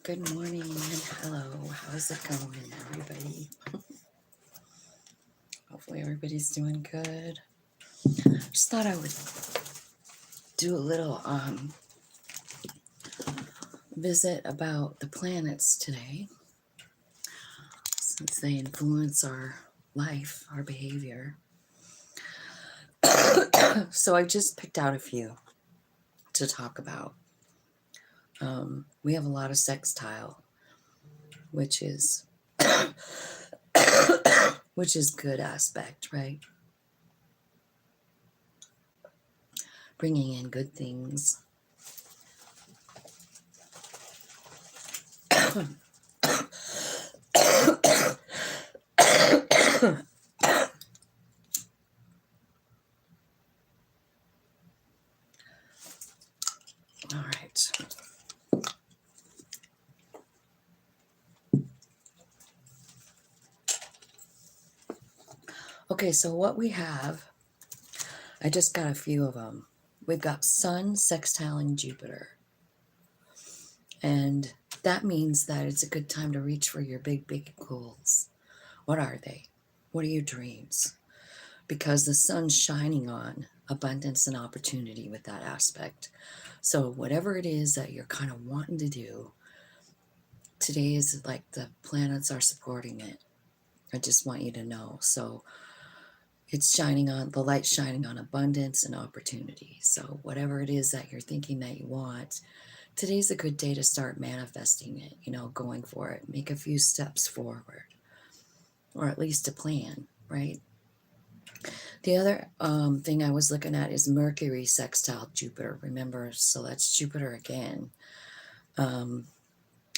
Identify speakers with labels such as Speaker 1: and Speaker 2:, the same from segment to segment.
Speaker 1: Good morning and hello. How's it going, everybody? Hopefully everybody's doing good. Just thought I would do a little visit about the planets today, since they influence our life, our behavior. So I just picked out a few to talk about. We have a lot of sextile, which is good aspect, right? Bringing in good things. All right. Okay, so what we have, I just got a few of them. We've got Sun sextiling Jupiter. And that means that it's a good time to reach for your big, big goals. What are they? What are your dreams? Because the sun's shining on abundance and opportunity with that aspect. So whatever it is that you're kind of wanting to do, today is like the planets are supporting it. I just want you to know. So it's shining on, the light's shining on abundance and opportunity. So whatever it is that you're thinking that you want, today's a good day to start manifesting it, going for it. Make a few steps forward, or at least a plan, right? The other thing I was looking at is Mercury sextile Jupiter. Remember, so that's Jupiter again.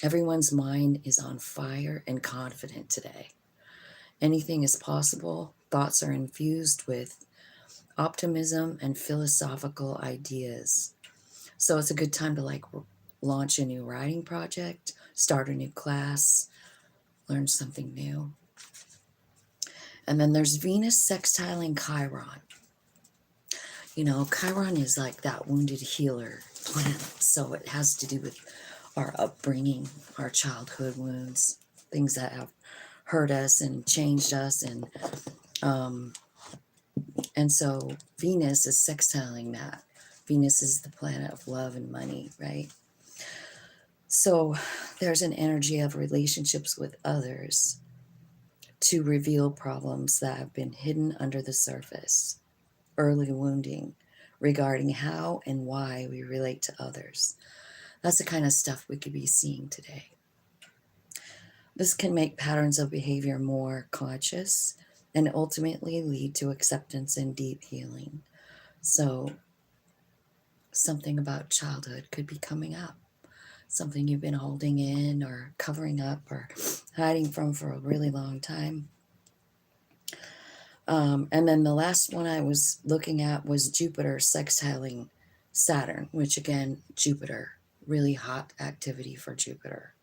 Speaker 1: Everyone's mind is on fire and confident today. Anything is possible. Thoughts are infused with optimism and philosophical ideas. So it's a good time to launch a new writing project, start a new class, learn something new. And then there's Venus sextiling Chiron. Chiron is like that wounded healer planet. So it has to do with our upbringing, our childhood wounds, things that have hurt us and changed us. And so Venus is sextiling that. Venus is the planet of love and money, right? So there's an energy of relationships with others to reveal problems that have been hidden under the surface, early wounding regarding how and why we relate to others. That's the kind of stuff we could be seeing today. This can make patterns of behavior more conscious and ultimately lead to acceptance and deep healing. So something about childhood could be coming up. Something you've been holding in or covering up or hiding from for a really long time. And then the last one I was looking at was Jupiter sextiling Saturn, which again, Jupiter, really hot activity for Jupiter.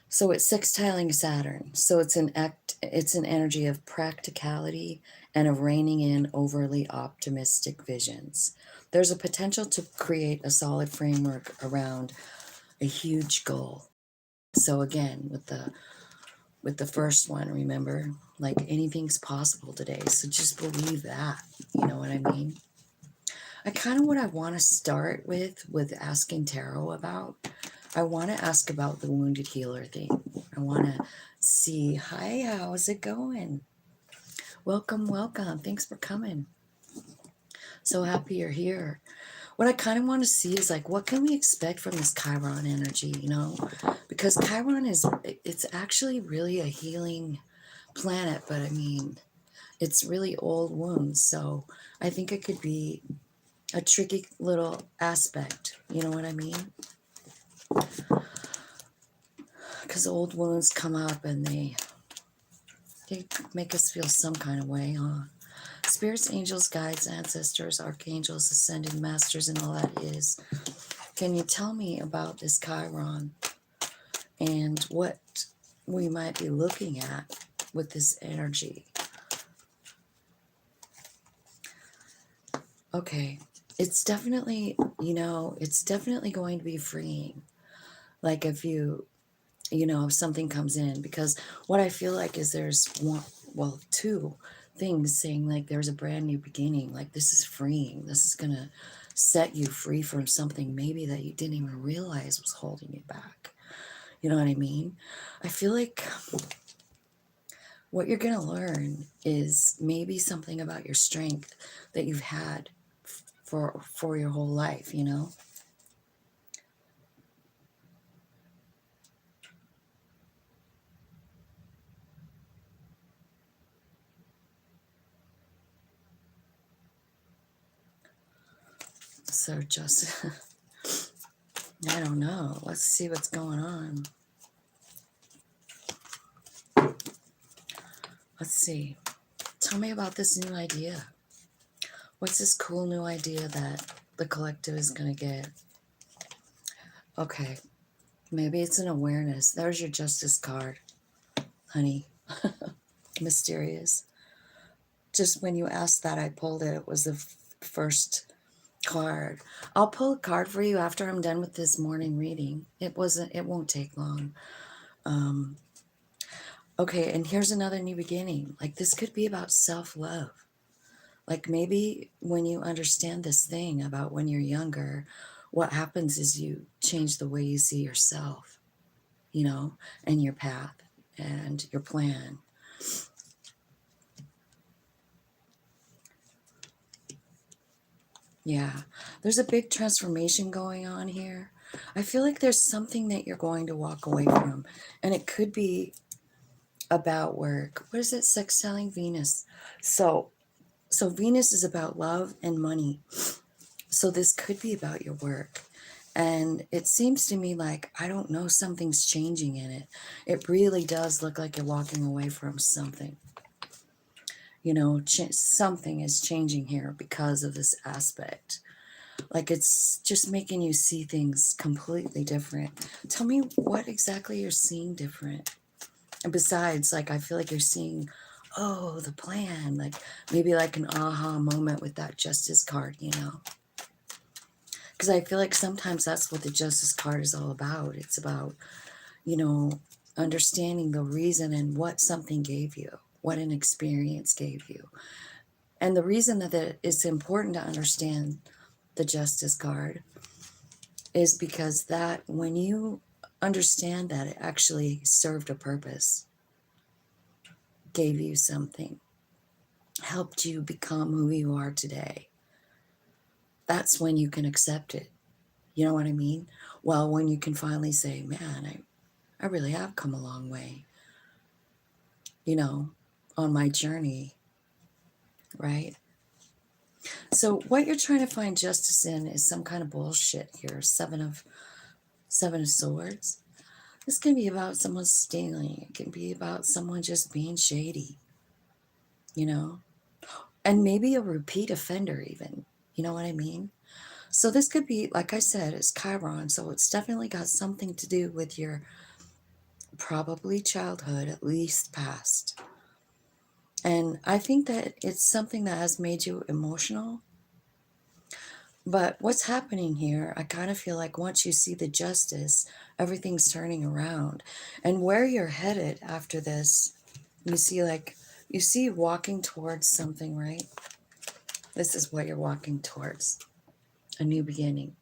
Speaker 1: So it's sextiling Saturn. So it's an energy of practicality and of reining in overly optimistic visions. There's a potential to create a solid framework around a huge goal. So again, with the first one, remember, like anything's possible today. So just believe that, you know what I mean? What I want to start with asking tarot about, I want to ask about the wounded healer thing. I want to see, hi, how's it going? Welcome, welcome. Thanks for coming. So happy you're here. What I kind of want to see is what can we expect from this Chiron energy, Because Chiron it's actually really a healing planet, but I mean, it's really old wounds. So I think it could be a tricky little aspect. You know what I mean? Because old wounds come up and they make us feel some kind of way, huh? Spirits, angels, guides, ancestors, archangels, ascended masters, and all that is. Can you tell me about this Chiron and what we might be looking at with this energy? Okay, it's definitely, it's definitely going to be freeing. Like if if something comes in, because what I feel like is there's one, well, two things saying like there's a brand new beginning. Like this is freeing. This is going to set you free from something maybe that you didn't even realize was holding you back. You know what I mean? I feel like what you're going to learn is maybe something about your strength that you've had for your whole life, So just, I don't know. Let's see what's going on. Let's see. Tell me about this new idea. What's this cool new idea that the collective is going to get? Okay, maybe it's an awareness. There's your justice card, honey. Mysterious. Just when you asked that, I pulled it. It was the first card. I'll pull a card for you after I'm done with this morning reading. It won't take long. Okay, and here's another new beginning. Like this could be about self-love. Like maybe when you understand this thing about when you're younger, what happens is you change the way you see yourself, and your path and your plan. Yeah, there's a big transformation going on here. I feel like there's something that you're going to walk away from, and it could be about work. What is it? Sextiling Venus. So Venus is about love and money. So this could be about your work. And it seems to me like, I don't know, something's changing in it. It really does look like you're walking away from something. Something is changing here because of this aspect. Like it's just making you see things completely different. Tell me what exactly you're seeing different. And besides, like, I feel like you're seeing, oh, the plan, like maybe like an aha moment with that justice card, Because I feel like sometimes that's what the justice card is all about. It's about, you know, understanding the reason and what something gave you, what an experience gave you. And the reason that it's important to understand the justice card is because that when you understand that it actually served a purpose, gave you something, helped you become who you are today, that's when you can accept it. You know what I mean? Well, when you can finally say, man, I really have come a long way, on my journey, right? So what you're trying to find justice in is some kind of bullshit here. Seven of Swords. This can be about someone stealing. It can be about someone just being shady, you know, and maybe a repeat offender even. You know what I mean? So this could be, like I said, it's Chiron. So it's definitely got something to do with your probably childhood, at least past. And I think that it's something that has made you emotional. But what's happening here, I kind of feel like once you see the justice, everything's turning around. And where you're headed after this, you see walking towards something, right? This is what you're walking towards, a new beginning.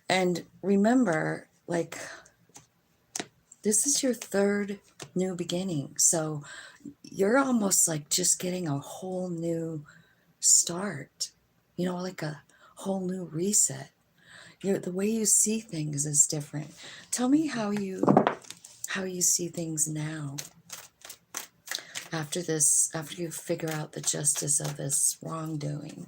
Speaker 1: And remember, like, this is your third new beginning. So you're almost like just getting a whole new start, like a whole new reset. The way you see things is different. Tell me how you see things now after this, after you figure out the justice of this wrongdoing.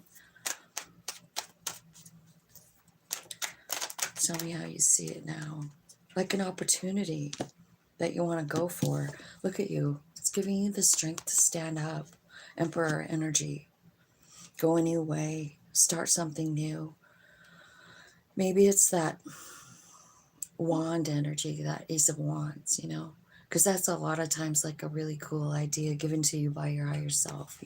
Speaker 1: Tell me how you see it now. Like an opportunity that you want to go for. Look at you. It's giving you the strength to stand up. Emperor energy. Go a new way. Start something new. Maybe it's that wand energy, that Ace of Wands, because that's a lot of times like a really cool idea given to you by your higher self,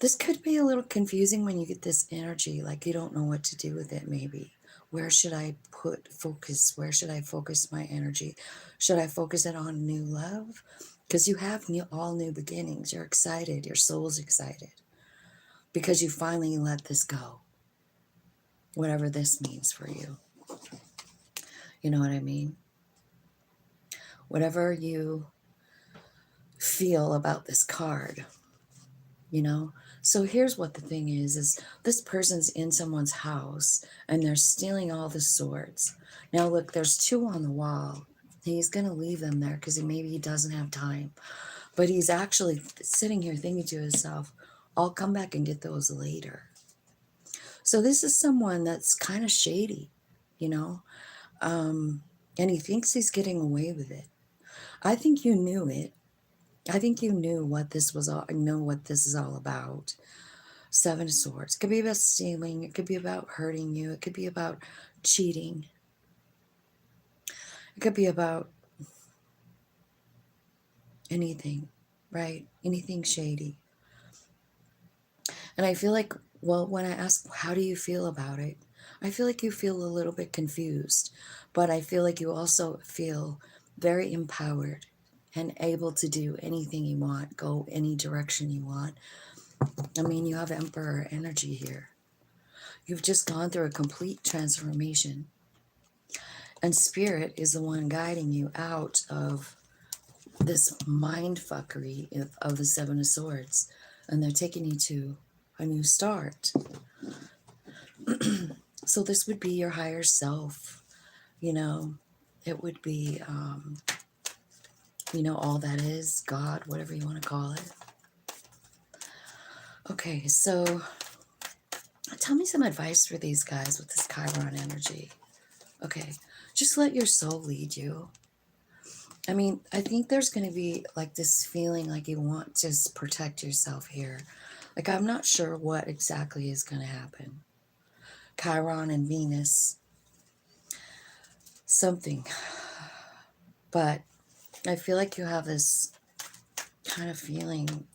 Speaker 1: This could be a little confusing when you get this energy, like you don't know what to do with it maybe. Where should I put focus? Where should I focus my energy? Should I focus it on new love? Because you have all new beginnings. You're excited. Your soul's excited. Because you finally let this go. Whatever this means for you. You know what I mean? Whatever you feel about this card, you know? So here's what the thing is this person's in someone's house and they're stealing all the swords. Now look, there's 2 on the wall. He's going to leave them there because maybe he doesn't have time. But he's actually sitting here thinking to himself, I'll come back and get those later. So this is someone that's kind of shady, you know? And he thinks he's getting away with it. I think you knew it. I think you knew what this was all, what this is all about. 7 of Swords. It could be about stealing. It could be about hurting you. It could be about cheating. It could be about anything, right? Anything shady. And I feel like, well, when I ask, how do you feel about it? I feel like you feel a little bit confused, but I feel like you also feel very empowered and able to do anything you want, go any direction you want. I mean, you have Emperor energy here. You've just gone through a complete transformation. And Spirit is the one guiding you out of this mind fuckery of the 7 of Swords. And they're taking you to a new start. So this would be your higher self, you know. It would be, you know, all that is, God, whatever you want to call it. Okay, so tell me some advice for these guys with this Chiron energy. Okay, just let your soul lead you. I mean, I think there's going to be like this feeling like you want to protect yourself here. Like, I'm not sure what exactly is going to happen. Chiron and Venus, something. But I feel like you have this kind of feeling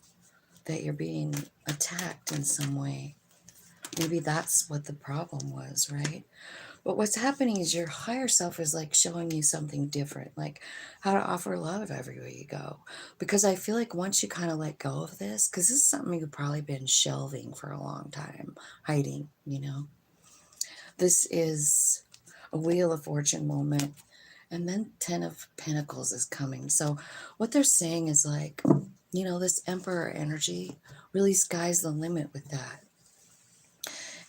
Speaker 1: that you're being attacked in some way. Maybe that's what the problem was, right? But what's happening is your higher self is like showing you something different, like how to offer love everywhere you go. Because I feel like once you kind of let go of this, because this is something you've probably been shelving for a long time, hiding, you know. This is a Wheel of Fortune moment. And then 10 of Pentacles is coming. So what they're saying is like, you know, this Emperor energy really sky's the limit with that.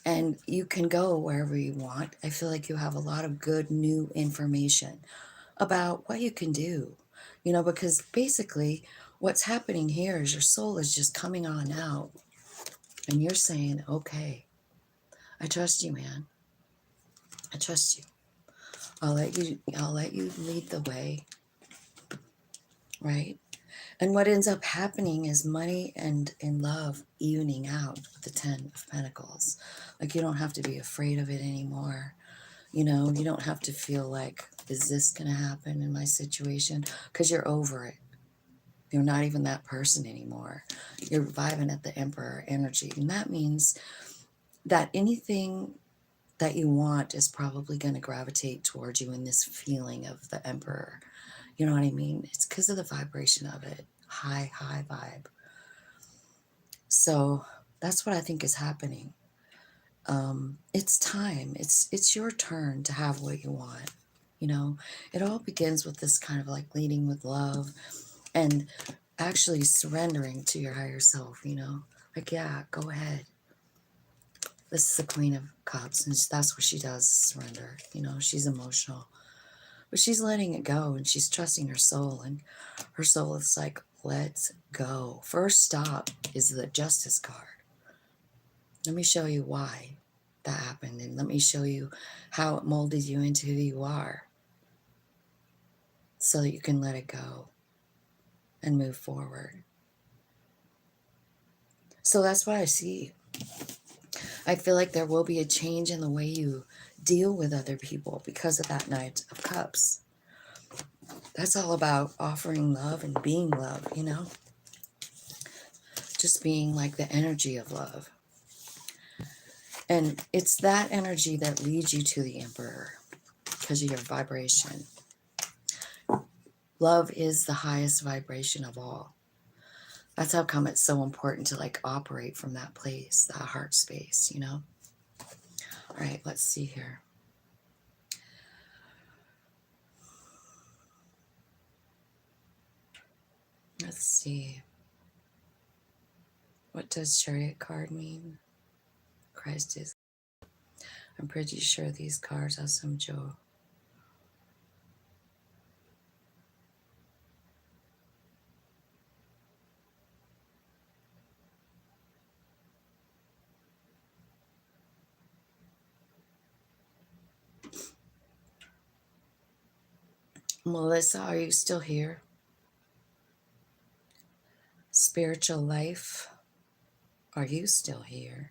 Speaker 1: And you can go wherever you want. I feel like you have a lot of good new information about what you can do, you know, because basically what's happening here is your soul is just coming on out and you're saying, okay, I trust you, man. I trust you. I'll let you lead the way, right? And what ends up happening is money and love evening out with the 10 of Pentacles. Like, you don't have to be afraid of it anymore. You know, you don't have to feel like, is this going to happen in my situation? Because you're over it. You're not even that person anymore. You're vibing at the Emperor energy. And that means that anything that you want is probably going to gravitate towards you in this feeling of the Emperor. You know what I mean? It's because of the vibration of it. High, high vibe. So that's what I think is happening. It's time. It's your turn to have what you want. You know, it all begins with this kind of like leading with love and actually surrendering to your higher self, you know. Like, yeah, go ahead. This is the Queen of Cups, and that's what she does, surrender. You know, she's emotional. But she's letting it go, and she's trusting her soul, and her soul is like, let's go. First stop is the Justice card. Let me show you why that happened, and let me show you how it molded you into who you are so that you can let it go and move forward. So that's what I see. I feel like there will be a change in the way you deal with other people because of that Knight of Cups. That's all about offering love and being love, you know? just being like the energy of love. And it's that energy that leads you to the Emperor because of your vibration. Love is the highest vibration of all. That's how come it's so important to like operate from that place, that heart space, you know? All right, let's see here. Let's see. What does Chariot card mean? Christ is. I'm pretty sure these cards have some joy. Melissa, are you still here? Spiritual life, are you still here?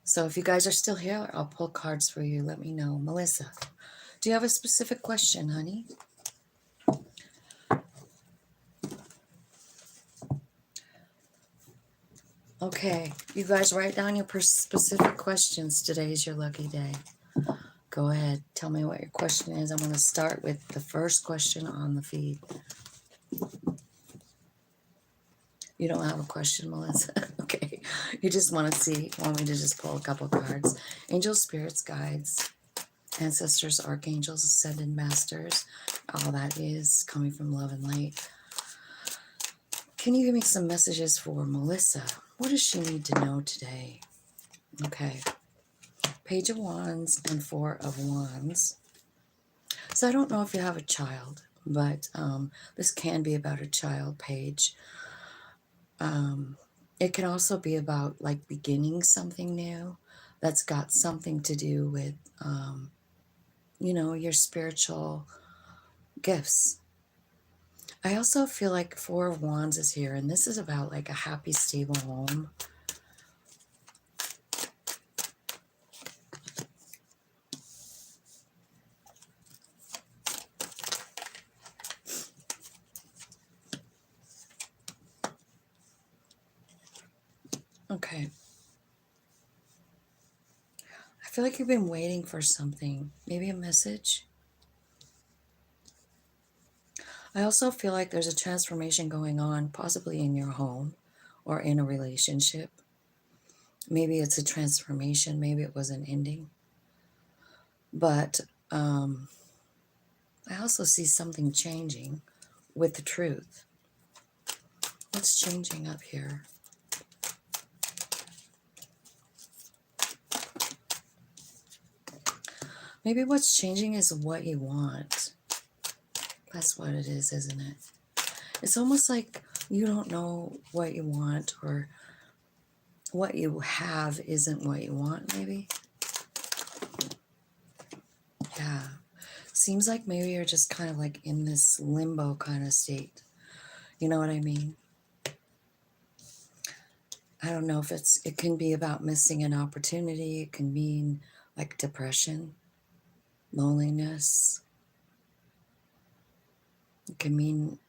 Speaker 1: So if you guys are still here, I'll pull cards for you. Let me know. Melissa, do you have a specific question, honey? Okay, you guys write down your specific questions. Today's your lucky day. Go ahead. Tell me what your question is. I'm going to start with the first question on the feed. You don't have a question, Melissa? Okay. You just want me to just pull a couple cards. Angels, spirits, guides, ancestors, archangels, ascended masters. All that is coming from love and light. Can you give me some messages for Melissa? What does she need to know today? Okay. Page of Wands and Four of Wands. So I don't know if you have a child, but this can be about a child, Page. It can also be about like beginning something new that's got something to do with, you know, your spiritual gifts. I also feel like Four of Wands is here, and this is about like a happy, stable home. Okay. I feel like you've been waiting for something, maybe a message. I also feel like there's a transformation going on, possibly in your home or in a relationship. Maybe it's a transformation, maybe it was an ending. But I also see something changing with the truth. What's changing up here? Maybe what's changing is what you want. That's what it is, isn't it? It's almost like you don't know what you want, or what you have isn't what you want, maybe. Yeah. Seems like maybe you're just kind of like in this limbo kind of state. You know what I mean? I don't know if it can be about missing an opportunity. It can mean like depression, loneliness. It can mean,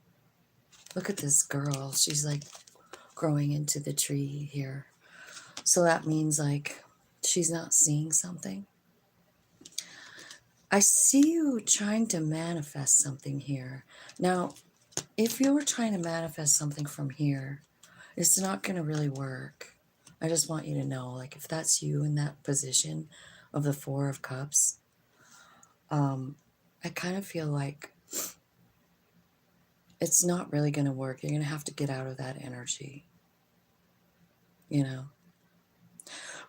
Speaker 1: look at this girl. She's like growing into the tree here. So that means like she's not seeing something. I see you trying to manifest something here. Now, if you were trying to manifest something from here, it's not going to really work. I just want you to know, like, if that's you in that position of the Four of Cups, I kind of feel like it's not really going to work. You're going to have to get out of that energy, you know?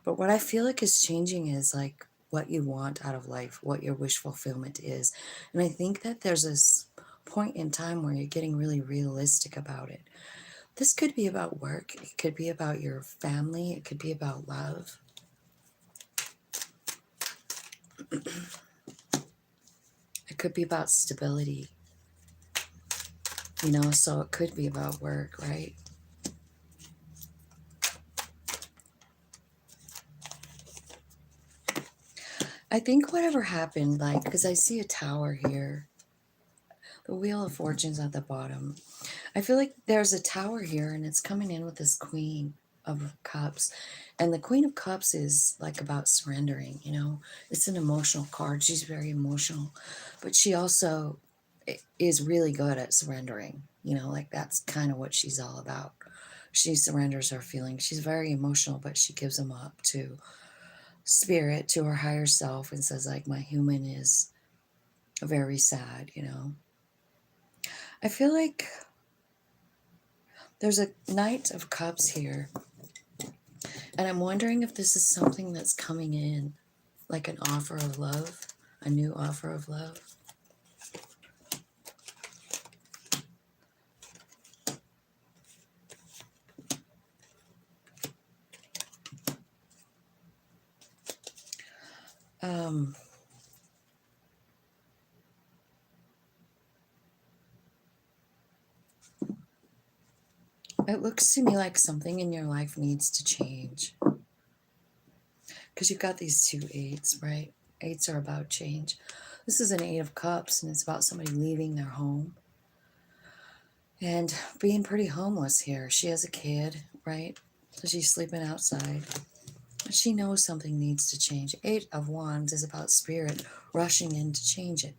Speaker 1: But what I feel like is changing is like what you want out of life, what your wish fulfillment is. And I think that there's this point in time where you're getting really realistic about it. This could be about work. It could be about your family. It could be about love. It could be about stability. You know, so it could be about work, right? I think whatever happened, like, because I see a tower here. The Wheel of Fortune's at the bottom. I feel like there's a tower here and it's coming in with this Queen of Cups. And the Queen of Cups is like about surrendering, you know. It's an emotional card. She's very emotional. But she also is really good at surrendering. You know, like that's kind of what she's all about. She surrenders her feelings. She's very emotional, but she gives them up to spirit, to her higher self, and says, like, my human is very sad, you know. I feel like there's a Knight of Cups here. And I'm wondering if this is something that's coming in, like an offer of love, a new offer of love. It looks to me like something in your life needs to change. Because you've got these two eights, right? Eights are about change. This is an Eight of Cups, and it's about somebody leaving their home and being pretty homeless here. She has a kid, right? So she's sleeping outside. She knows something needs to change. Eight of Wands is about spirit rushing in to change it.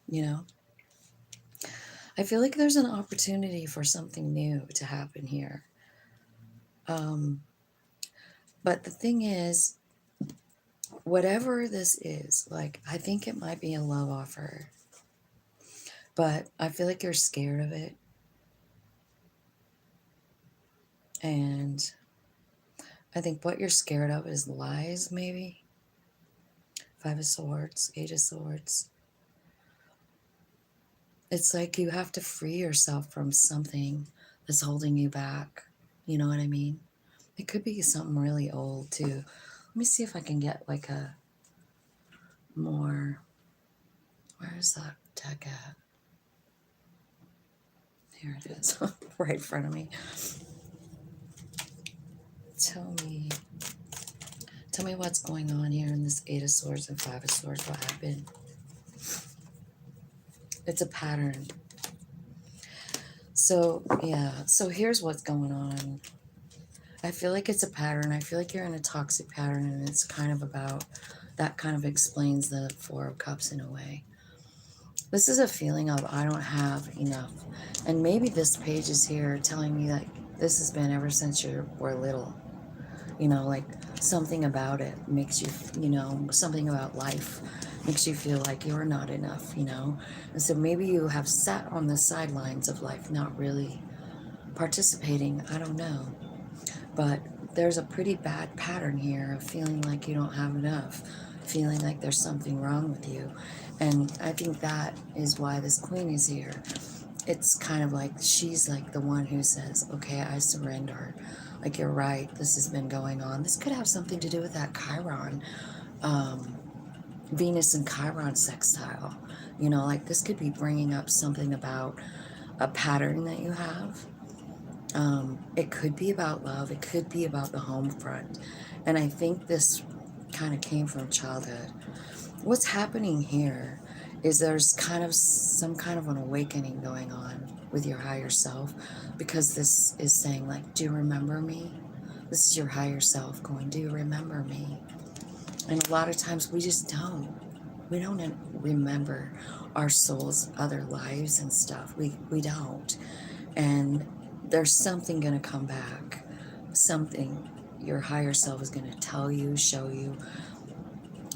Speaker 1: You know? I feel like there's an opportunity for something new to happen here. But the thing is, whatever this is, like, I think it might be a love offer. But I feel like you're scared of it. And I think what you're scared of is lies, maybe. Five of Swords, Eight of Swords. It's like you have to free yourself from something that's holding you back. You know what I mean? It could be something really old, too. Let me see if I can get like a more... Where is that deck at? Here it is, right in front of me. Tell me what's going on here in this Eight of Swords and Five of Swords. What happened? It's a pattern. So, yeah. So here's what's going on. I feel like it's a pattern. I feel like you're in a toxic pattern, and it's kind of about... That kind of explains the Four of Cups in a way. This is a feeling of, I don't have enough. And maybe this page is here telling me that this has been ever since you were little. You know, like something about it makes you, you know, something about life makes you feel like you're not enough, you know. And so maybe you have sat on the sidelines of life, not really participating. I don't know. But there's a pretty bad pattern here of feeling like you don't have enough, feeling like there's something wrong with you. And I think that is why this Queen is here. It's kind of like she's like the one who says, okay, I surrender. Like, you're right, this has been going on. This could have something to do with that Chiron, Venus and Chiron sextile. You know, like this could be bringing up something about a pattern that you have. It could be about love. It could be about the home front. And I think this kind of came from childhood. What's happening here is there's kind of some kind of an awakening going on with your higher self, because this is saying, like, do you remember me? This is your higher self going, do you remember me? And a lot of times we just don't. We don't remember our soul's other lives and stuff. We don't. And there's something going to come back. Something your higher self is going to tell you, show you.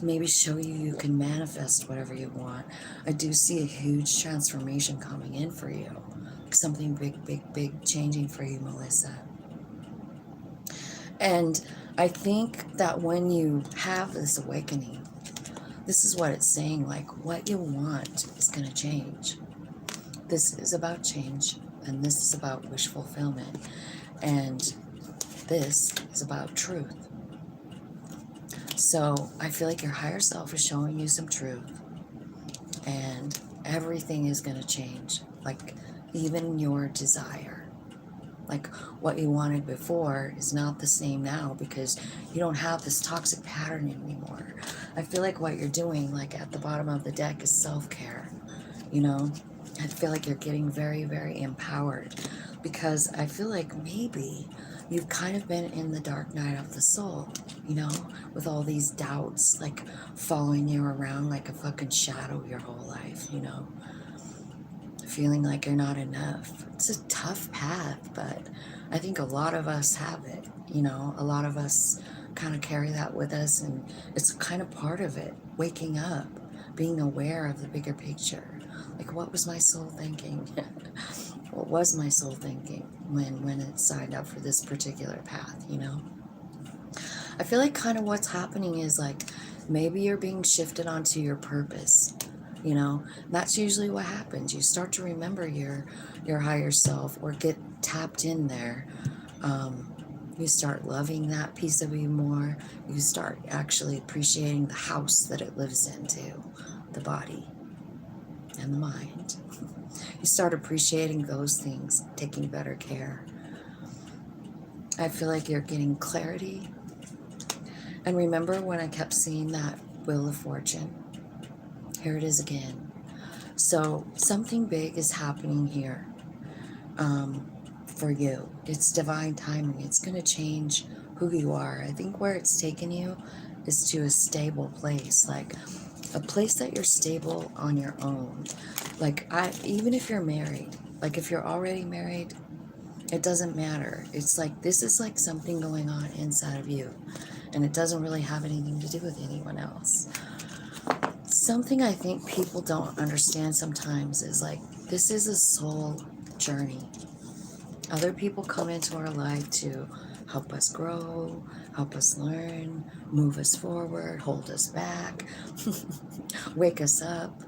Speaker 1: Maybe show you you can manifest whatever you want. I do see a huge transformation coming in for you. Something big, big, big changing for you, Melissa. And I think that when you have this awakening, this is what it's saying, like, what you want is going to change. This is about change, and this is about wish fulfillment, and this is about truth. So I feel like your higher self is showing you some truth, and everything is going to change, like even your desire. Like, what you wanted before is not the same now, because you don't have this toxic pattern anymore. I feel like what you're doing, like at the bottom of the deck, is self-care. you know? I feel like you're getting very, very empowered, because I feel like maybe you've kind of been in the dark night of the soul, you know, with all these doubts like following you around like a fucking shadow your whole life, you know, feeling like you're not enough. It's a tough path, but I think a lot of us have it, you know, a lot of us kind of carry that with us, and it's kind of part of it, waking up, being aware of the bigger picture. Like, what was my soul thinking? What was my soul thinking when it signed up for this particular path, you know? I feel like kind of what's happening is like maybe you're being shifted onto your purpose, you know? That's usually what happens. You start to remember your higher self, or get tapped in there. You start loving that piece of you more. You start actually appreciating the house that it lives in too, the body and the mind. You start appreciating those things, taking better care. I feel like you're getting clarity. And remember when I kept seeing that Wheel of Fortune? Here it is again. So something big is happening here for you. It's divine timing. It's going to change who you are. I think where it's taken you is to a stable place, like a place that you're stable on your own. Like, even if you're married, like if you're already married, it doesn't matter. It's like, this is like something going on inside of you, and it doesn't really have anything to do with anyone else. Something I think people don't understand sometimes is like, this is a soul journey. Other people come into our life to help us grow, help us learn, move us forward, hold us back, wake us up.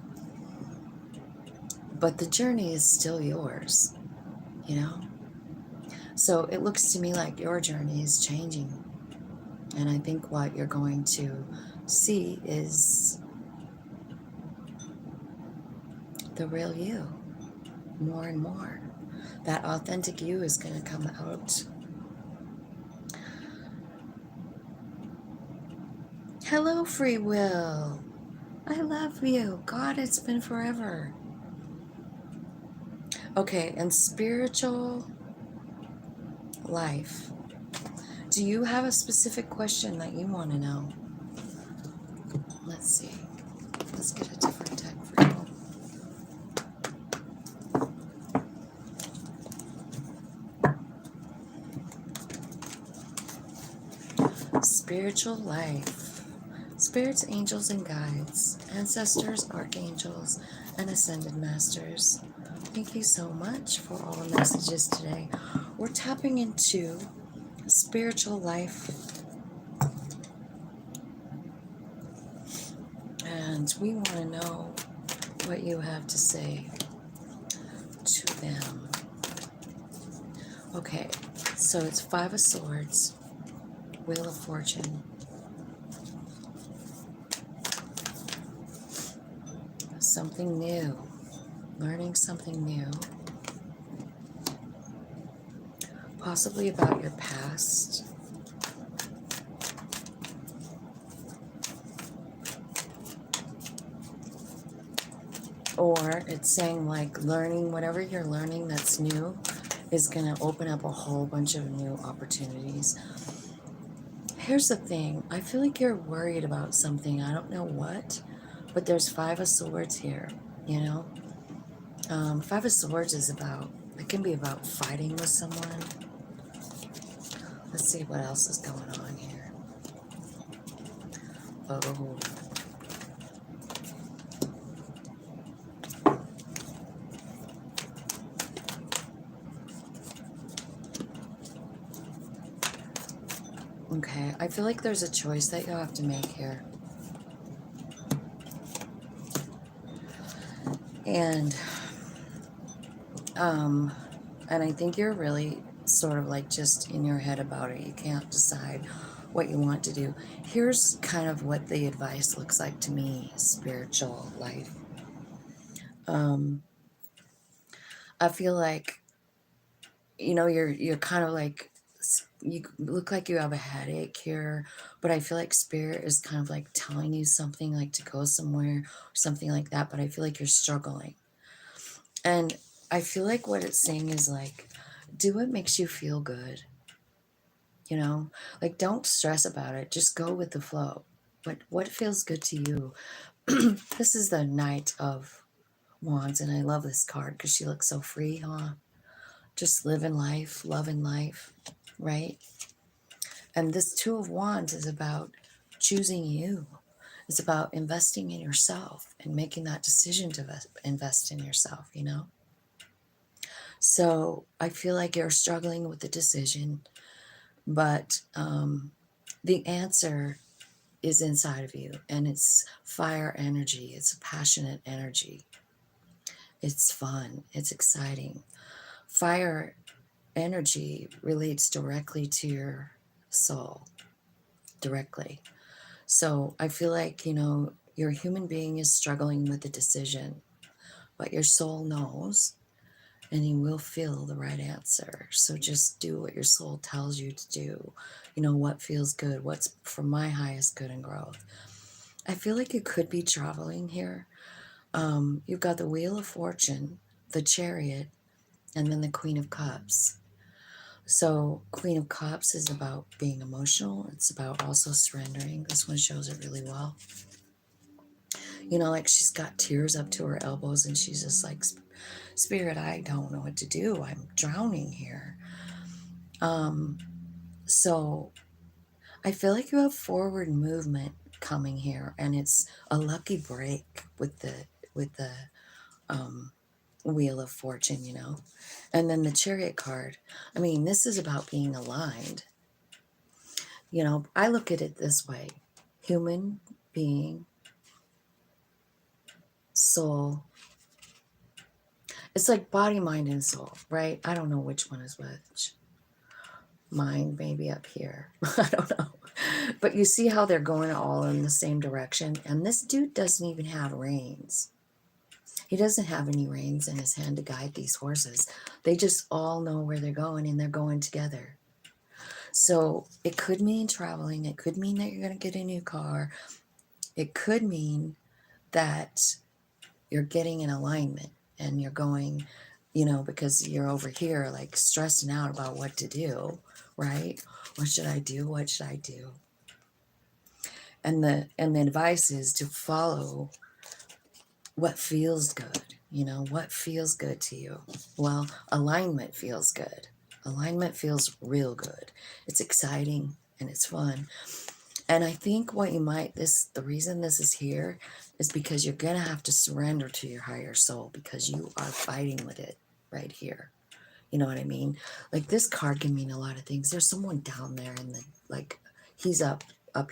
Speaker 1: But the journey is still yours, you know? So it looks to me like your journey is changing. And I think what you're going to see is the real you more and more. That authentic you is going to come out. Hello, free will. I love you. God, it's been forever. Okay, and spiritual life. Do you have a specific question that you want to know? Let's see. Let's get a different deck for you. Spiritual life. Spirits, angels, and guides, ancestors, archangels, and ascended masters. Thank you so much for all the messages today. We're tapping into spiritual life, and we want to know what you have to say to them. Okay, so it's Five of Swords, Wheel of Fortune, something new, learning something new, possibly about your past, or it's saying like learning, whatever you're learning that's new is going to open up a whole bunch of new opportunities. Here's the thing, I feel like you're worried about something, I don't know what, but there's Five of Swords here, you know? Five of Swords is about, it can be about fighting with someone. Let's see what else is going on here. Oh. Okay, I feel like there's a choice that you'll have to make here. And I think you're really sort of like just in your head about it. You can't decide what you want to do. Here's kind of what the advice looks like to me, spiritual life. I feel like, you know, you're kind of like, you look like you have a headache here, but I feel like spirit is kind of like telling you something, like to go somewhere or something like that, but I feel like you're struggling. And I feel like what it's saying is like, do what makes you feel good. You know, like don't stress about it. Just go with the flow. What feels good to you? This is the Knight of Wands, and I love this card because she looks so free, huh? Just living life, loving life, right? And this Two of Wands is about choosing you. It's about investing in yourself and making that decision to invest in yourself, you know? So I feel like you're struggling with the decision, but the answer is inside of you, and it's fire energy. It's a passionate energy. It's fun. It's exciting. Fire energy relates directly to your soul, directly. So I feel like, you know, your human being is struggling with the decision, but your soul knows and you will feel the right answer. So just do what your soul tells you to do. You know, what feels good, what's for my highest good and growth. I feel like you could be traveling here. You've got the Wheel of Fortune, the Chariot, and then the Queen of Cups. So Queen of Cups is about being emotional. It's about also surrendering. This one shows it really well. You know, like she's got tears up to her elbows and she's just like, Spirit, I don't know what to do. I'm drowning here. So I feel like you have forward movement coming here, and it's a lucky break with the Wheel of Fortune, you know. And then the Chariot card. I mean, this is about being aligned. You know, I look at it this way: human being, soul. It's like body, mind, and soul, right? I don't know which one is which. Mind maybe up here. I don't know. But you see how they're going all in the same direction? And this dude doesn't even have reins. He doesn't have any reins in his hand to guide these horses. They just all know where they're going, and they're going together. So it could mean traveling. It could mean that you're going to get a new car. It could mean that you're getting in alignment and you're going, you know, because you're over here like stressing out about what to do, right? What should I do? What should I do? And the advice is to follow what feels good. You know, what feels good to you? Well, alignment feels good. Alignment feels real good. It's exciting and it's fun. And I think what you might, the reason this is here is because you're going to have to surrender to your higher soul because you are fighting with it right here. You know what I mean? Like this card can mean a lot of things. There's someone down there and like he's up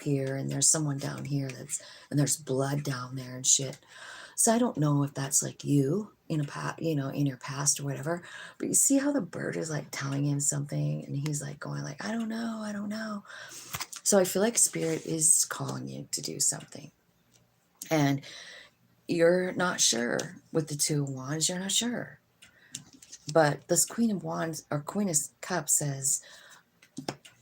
Speaker 1: here and there's someone down here and there's blood down there and shit. So I don't know if that's like you in in your past or whatever, but you see how the bird is like telling him something and he's like going like, I don't know. So I feel like Spirit is calling you to do something. And you're not sure with the Two of Wands, you're not sure. But this Queen of Wands or Queen of Cups says,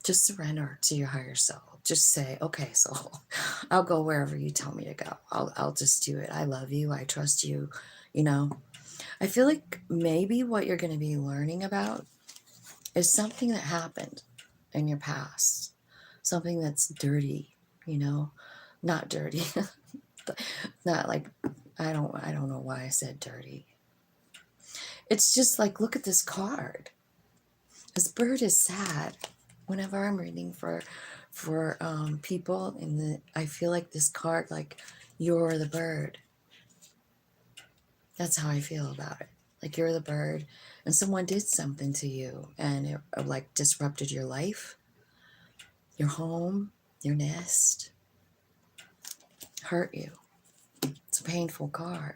Speaker 1: just surrender to your higher self. Just say, okay, soul, I'll go wherever you tell me to go. I'll just do it. I love you. I trust you. You know, I feel like maybe what you're going to be learning about is something that happened in your past, something that's dirty, you know, not dirty, not like, I don't know why I said dirty. It's just like, look at this card. This bird is sad. Whenever I'm reading for people I feel like this card, like you're the bird. That's how I feel about it. Like you're the bird and someone did something to you and it like disrupted your life, your home, your nest, hurt you. It's a painful card.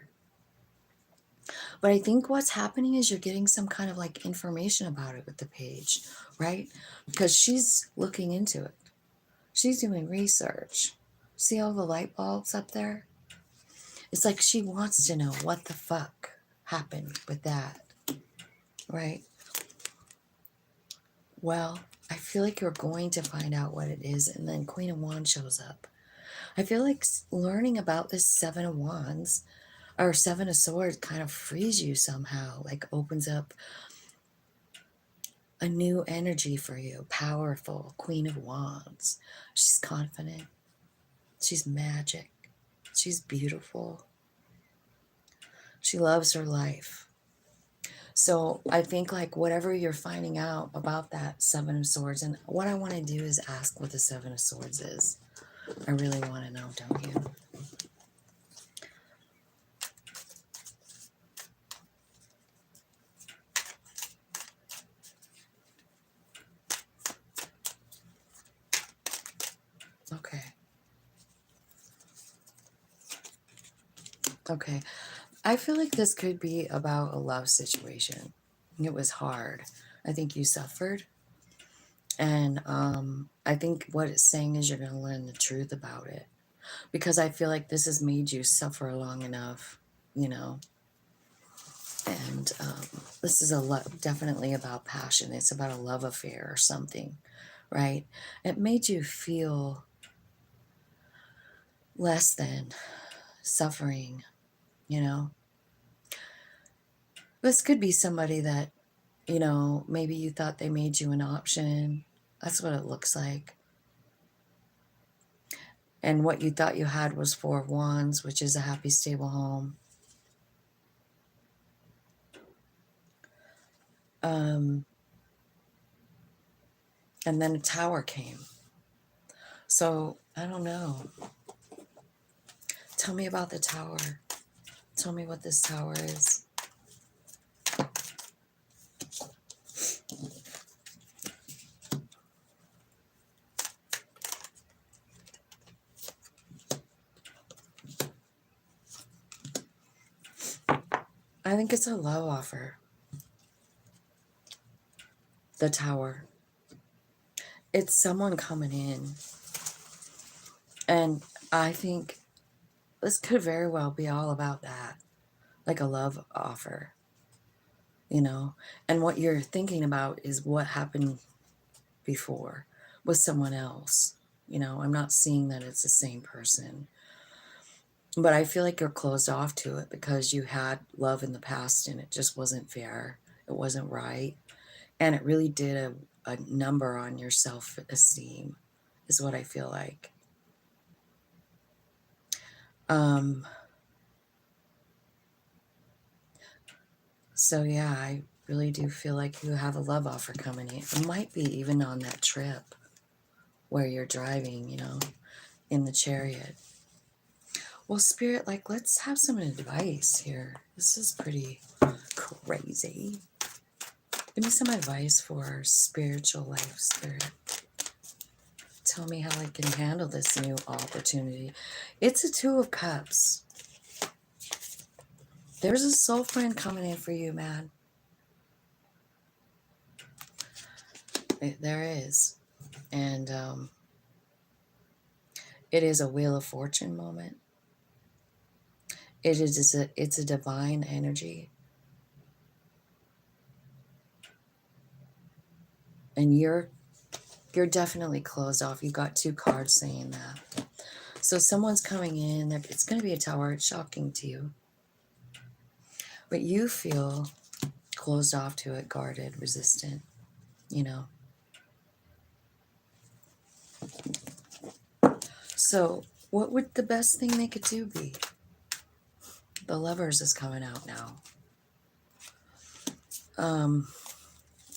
Speaker 1: But I think what's happening is you're getting some kind of like information about it with the page, right? Because she's looking into it. She's doing research. See all the light bulbs up there? It's like she wants to know what the fuck happened with that, right? Well, I feel like you're going to find out what it is, and then Queen of Wands shows up. I feel like learning about this Seven of Wands Our Seven of Swords kind of frees you somehow, like opens up a new energy for you. Powerful, Queen of Wands. She's confident. She's magic. She's beautiful. She loves her life. So I think like whatever you're finding out about that Seven of Swords, and what I want to do is ask what the Seven of Swords is. I really want to know, don't you? Okay. Okay. I feel like this could be about a love situation. It was hard. I think you suffered. And I think what it's saying is you're going to learn the truth about it. Because I feel like this has made you suffer long enough, you know. And this is definitely about passion. It's about a love affair or something, right? It made you feel less than, suffering, you know. This could be somebody that, you know, maybe you thought they made you an option. That's what it looks like. And what you thought you had was Four of Wands, which is a happy, stable home. And then a Tower came. So, I don't know. Tell me about the Tower. Tell me what this Tower is. I think it's a love offer. The Tower. It's someone coming in. And I think this could very well be all about that. Like a love offer, you know? And what you're thinking about is what happened before with someone else. You know, I'm not seeing that it's the same person. But I feel like you're closed off to it because you had love in the past and it just wasn't fair. It wasn't right. And it really did a number on your self-esteem, is what I feel like. So yeah, I really do feel like you have a love offer coming in. It might be even on that trip where you're driving, you know, in the chariot. Well, Spirit, like, let's have some advice here. This is pretty crazy. Give me some advice for spiritual life, Spirit. Tell me how I can handle this new opportunity. It's a Two of Cups. There's a soul friend coming in for you, man. There is. And it is a Wheel of Fortune moment. It's a divine energy. And you're definitely closed off. You got two cards saying that. So someone's coming in. It's going to be a Tower. It's shocking to you. But you feel closed off to it, guarded, resistant, you know. So what would the best thing they could do be? The Lovers is coming out now.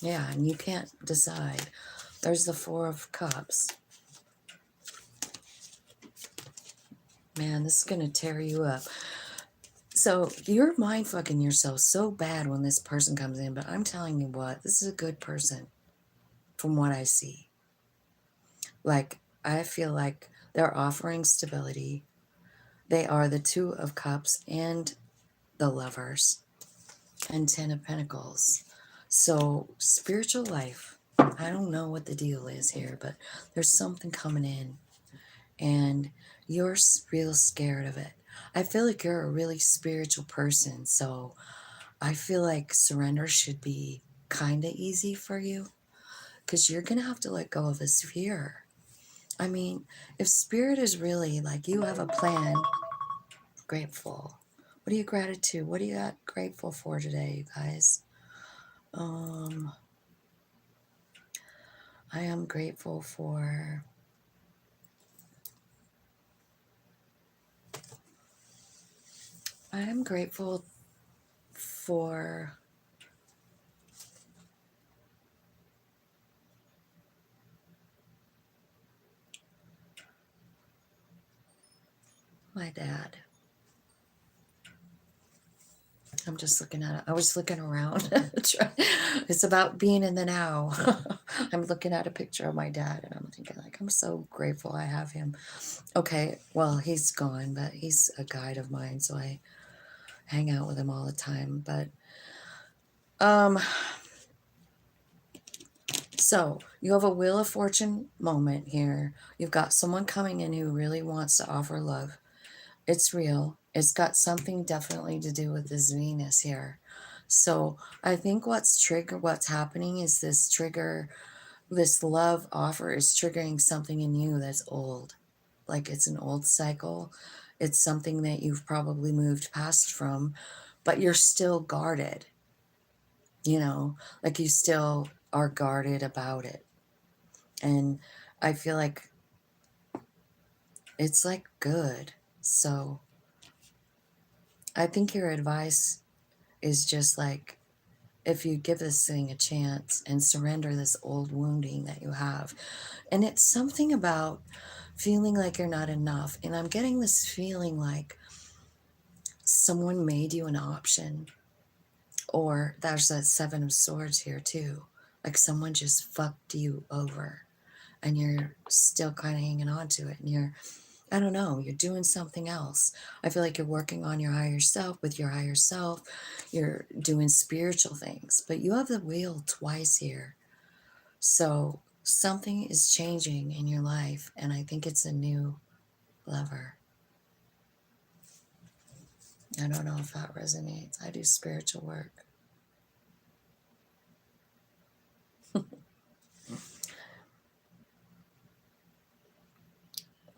Speaker 1: Yeah, and you can't decide. There's the Four of Cups. Man, this is going to tear you up. So you're mind fucking yourself so bad when this person comes in, but I'm telling you what, this is a good person from what I see. Like, I feel like they're offering stability. They are the Two of Cups and the Lovers and Ten of Pentacles. So spiritual life, I don't know what the deal is here, but there's something coming in and you're real scared of it. I feel like you're a really spiritual person, so I feel like surrender should be kind of easy for you because you're going to have to let go of this fear. I mean, if spirit is really like you have a plan, grateful, What are you gratitude? What are you grateful for today, you guys? I am grateful for for my dad. I'm just looking at it. I was looking around. It's about being in the now. I'm looking at a picture of my dad and I'm thinking like, I'm so grateful I have him. Okay, well, he's gone, but he's a guide of mine, so I hang out with him all the time. But so you have a Wheel of Fortune moment here. You've got someone coming in who really wants to offer love. It's real. It's got something definitely to do with this Venus here. So I think what's happening is this love offer is triggering something in you that's old. Like it's an old cycle. It's something that you've probably moved past from, but you're still guarded. Like you still are guarded about it. And I feel like it's like good. So I think your advice is just like, if you give this thing a chance and surrender this old wounding that you have. And it's something about feeling like you're not enough. And I'm getting this feeling like someone made you an option. Or there's that Seven of Swords here too. Like someone just fucked you over. And you're still kind of hanging on to it. And I don't know, you're doing something else. I feel like you're working on your higher self with your higher self. You're doing spiritual things, but you have the wheel twice here. So something is changing in your life, and I think it's a new lover. I don't know if that resonates. I do spiritual work.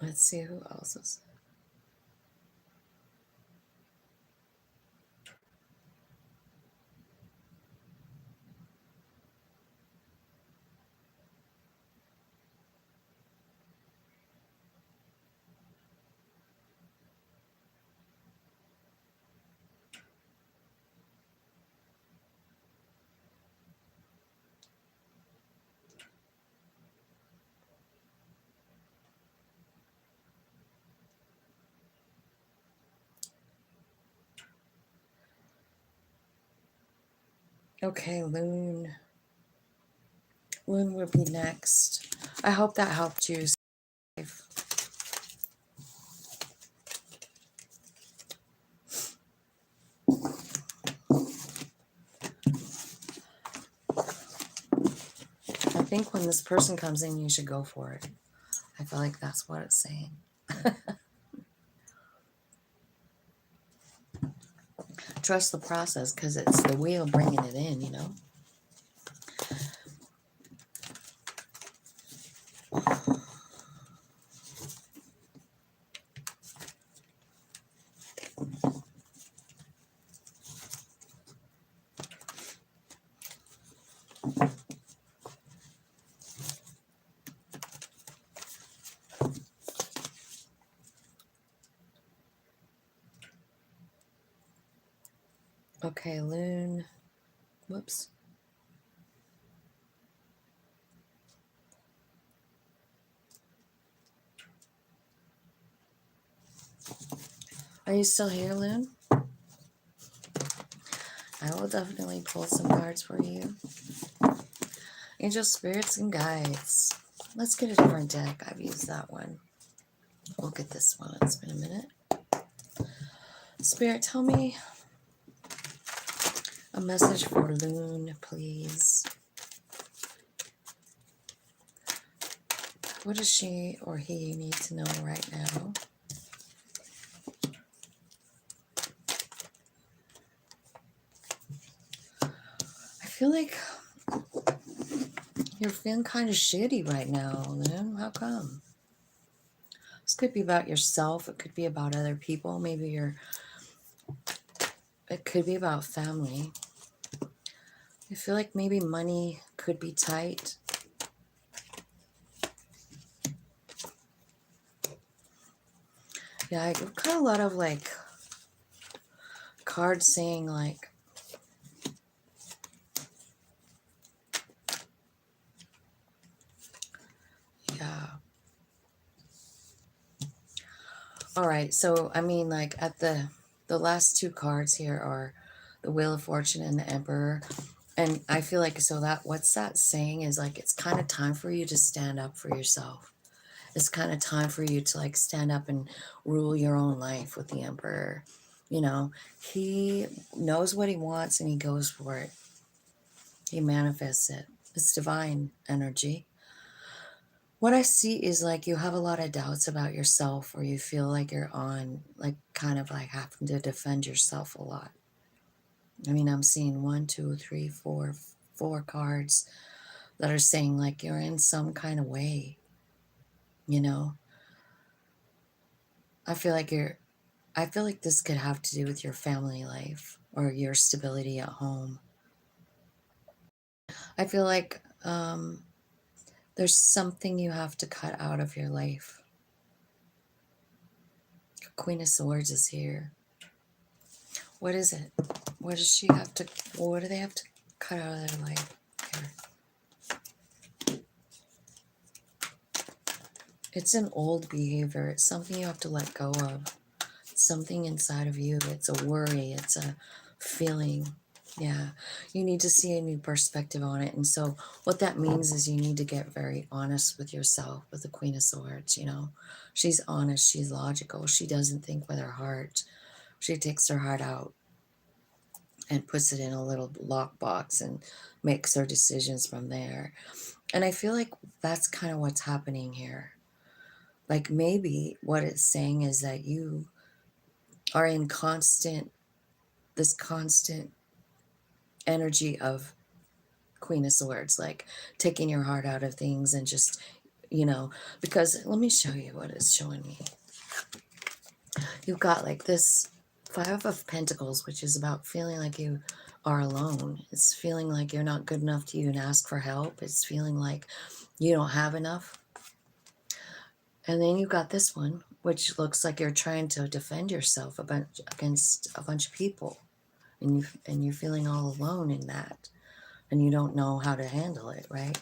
Speaker 1: Let's see who else is. Okay, Loon. Loon would be next. I hope that helped you. I think when this person comes in, you should go for it. I feel like that's what it's saying. Trust the process because it's the wheel bringing it in, Okay, Loon. Whoops. Are you still here, Loon? I will definitely pull some cards for you. Angel Spirits and Guides. Let's get a different deck. I've used that one. We'll get this one. It's been a minute. Spirit, tell me a message for Loon, please. What does she or he need to know right now? I feel like you're feeling kind of shitty right now, Loon. How come? This could be about yourself. It could be about other people. Maybe you're it could be about family. I feel like maybe money could be tight. Yeah, I got a lot of like cards saying like, yeah. All right, so I mean, like at the last two cards here are the Wheel of Fortune and the Emperor, and I feel like so that what's that saying is like it's kind of time for you to stand up for yourself. It's kind of time for you to like stand up and rule your own life with the Emperor. You know, he knows what he wants and he goes for it. He manifests it. It's divine energy. What I see is like you have a lot of doubts about yourself, or you feel like you're on, like, kind of like having to defend yourself a lot. I mean, I'm seeing one, two, three, four cards that are saying like you're in some kind of way, you know? I feel like I feel like this could have to do with your family life or your stability at home. I feel like there's something you have to cut out of your life. Queen of Swords is here. What is it? What does she have to, what do they have to cut out of their life here? It's an old behavior. It's something you have to let go of. It's something inside of you. It's a worry. It's a feeling. Yeah. You need to see a new perspective on it. And so what that means is you need to get very honest with yourself, with the Queen of Swords, you know. She's honest. She's logical. She doesn't think with her heart. She takes her heart out and puts it in a little lockbox and makes her decisions from there. And I feel like that's kind of what's happening here. Like maybe what it's saying is that you are in this constant energy of Queen of Swords, like taking your heart out of things and just, you know, because let me show you what it's showing me. You've got like this Five of Pentacles, which is about feeling like you are alone. It's feeling like you're not good enough to even ask for help. It's feeling like you don't have enough. And then you've got this one, which looks like you're trying to defend yourself against a bunch of people. And you're feeling all alone in that. And you don't know how to handle it, right?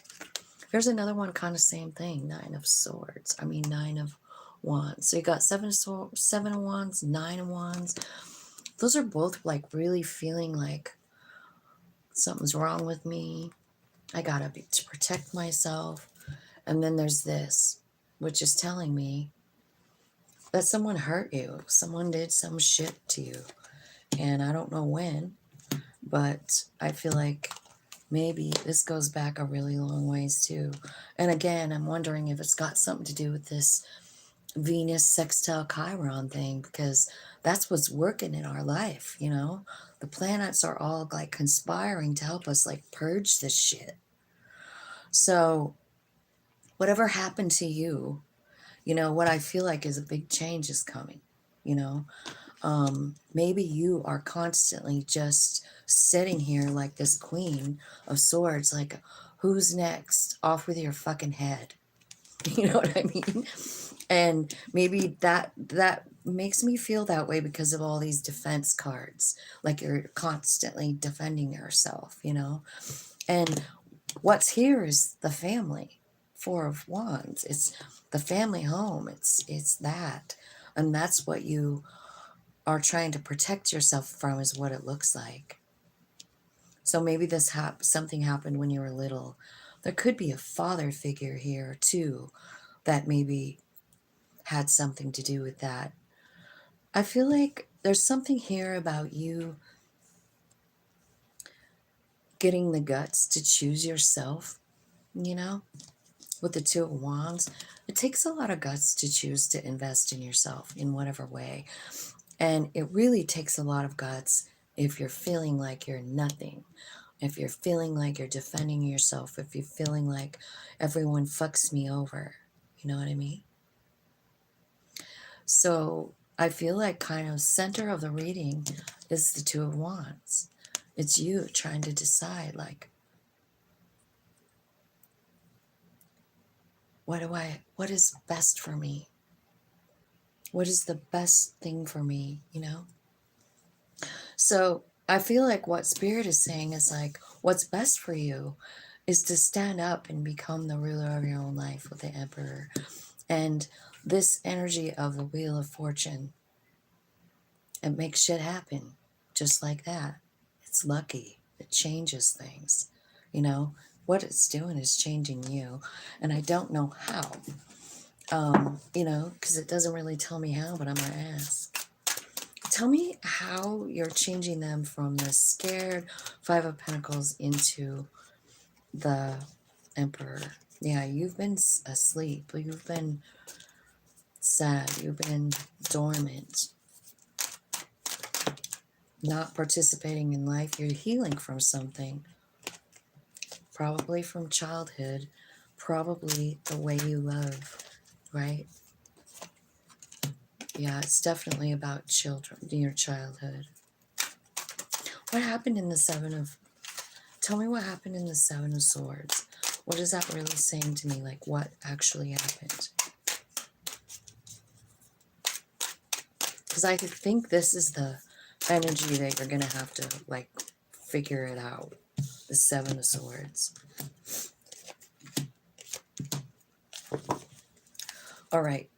Speaker 1: There's another one, kind of same thing. Nine of Swords. I mean, Nine of Wands. So you got Seven of Wands, Nine of Wands. Those are both like really feeling like something's wrong with me. I gotta to protect myself. And then there's this, which is telling me that someone hurt you. Someone did some shit to you. And I don't know when, but I feel like maybe this goes back a really long ways too. And again, I'm wondering if it's got something to do with this Venus sextile Chiron thing, because that's what's working in our life, you know? The planets are all like conspiring to help us like purge this shit. So whatever happened to you, you know, what I feel like is a big change is coming, you know? Maybe you are constantly just sitting here like this Queen of Swords, like, who's next? Off with your fucking head. You know what I mean? And maybe that makes me feel that way because of all these defense cards. Like you're constantly defending yourself, you know? And what's here is the family. Four of Wands. It's the family home. It's that. And that's what you are trying to protect yourself from, is what it looks like. So maybe this something happened when you were little. There could be a father figure here too that maybe had something to do with that. I feel like there's something here about you getting the guts to choose yourself, you know, with the Two of Wands. It takes a lot of guts to choose to invest in yourself in whatever way. And it really takes a lot of guts if you're feeling like you're nothing, if you're feeling like you're defending yourself, if you're feeling like everyone fucks me over. You know what I mean? So I feel like kind of center of the reading is the Two of Wands. It's you trying to decide, like, what is best for me? What is the best thing for me, you know? So I feel like what Spirit is saying is like, what's best for you is to stand up and become the ruler of your own life with the Emperor. And this energy of the Wheel of Fortune, it makes shit happen just like that. It's lucky. It changes things. You know, what it's doing is changing you. And I don't know how, you know, because it doesn't really tell me how, but I'm going to ask. Tell me how you're changing them from the scared Five of Pentacles into the Emperor. Yeah, you've been asleep. You've been sad. You've been dormant. Not participating in life. You're healing from something. Probably from childhood. Probably the way you love, right? Yeah, it's definitely about children, your childhood. What happened in the tell me what happened in the Seven of Swords. What is that really saying to me? Like, what actually happened? Because I think this is the energy that you're going to have to, like, figure it out. The Seven of Swords. All right.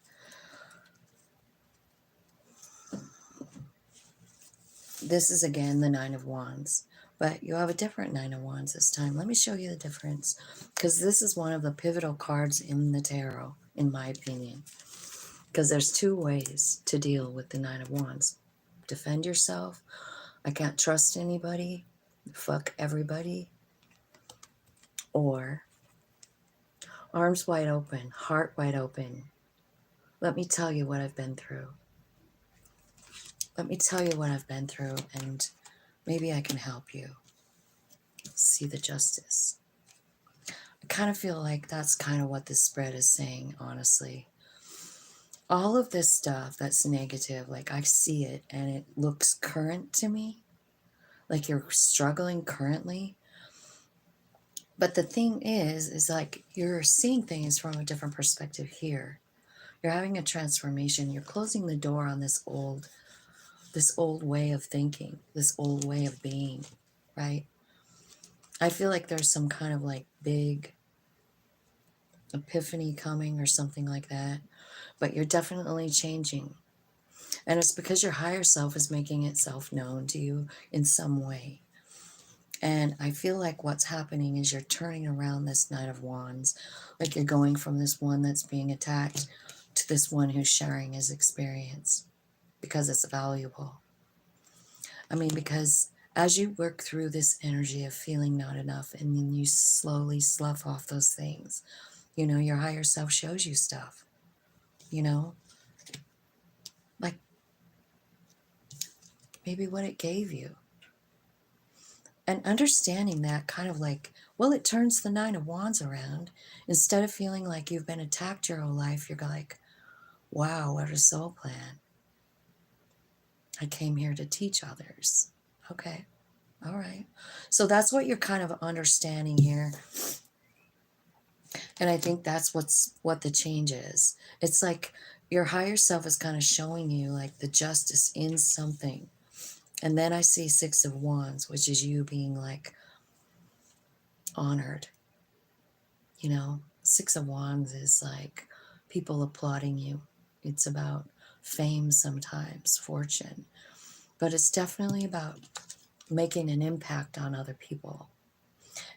Speaker 1: This is, again, the Nine of Wands. But you have a different Nine of Wands this time. Let me show you the difference. Because this is one of the pivotal cards in the tarot, in my opinion. Because there's two ways to deal with the Nine of Wands. Defend yourself. I can't trust anybody. Fuck everybody. Or arms wide open, heart wide open. Let me tell you what I've been through. Let me tell you what I've been through, and maybe I can help you see the justice. I kind of feel like that's kind of what this spread is saying, honestly. All of this stuff that's negative, like, I see it and it looks current to me, like you're struggling currently. But the thing is like you're seeing things from a different perspective here. You're having a transformation. You're closing the door on this old way of thinking, this old way of being, right? I feel like there's some kind of like big epiphany coming or something like that, but you're definitely changing. And it's because your higher self is making itself known to you in some way. And I feel like what's happening is you're turning around this Knight of Wands, like you're going from this one that's being attacked to this one who's sharing his experience because it's valuable. I mean, because as you work through this energy of feeling not enough and then you slowly slough off those things, you know, your higher self shows you stuff, you know, like maybe what it gave you. And understanding that kind of like, well, it turns the Nine of Wands around. Instead of feeling like you've been attacked your whole life, you're like, wow, what a soul plan. I came here to teach others. Okay. All right. So that's what you're kind of understanding here. And I think that's what the change is. It's like your higher self is kind of showing you like the justice in something. And then I see Six of Wands, which is you being like honored. You know, Six of Wands is like people applauding you. It's about fame sometimes, fortune. But it's definitely about making an impact on other people.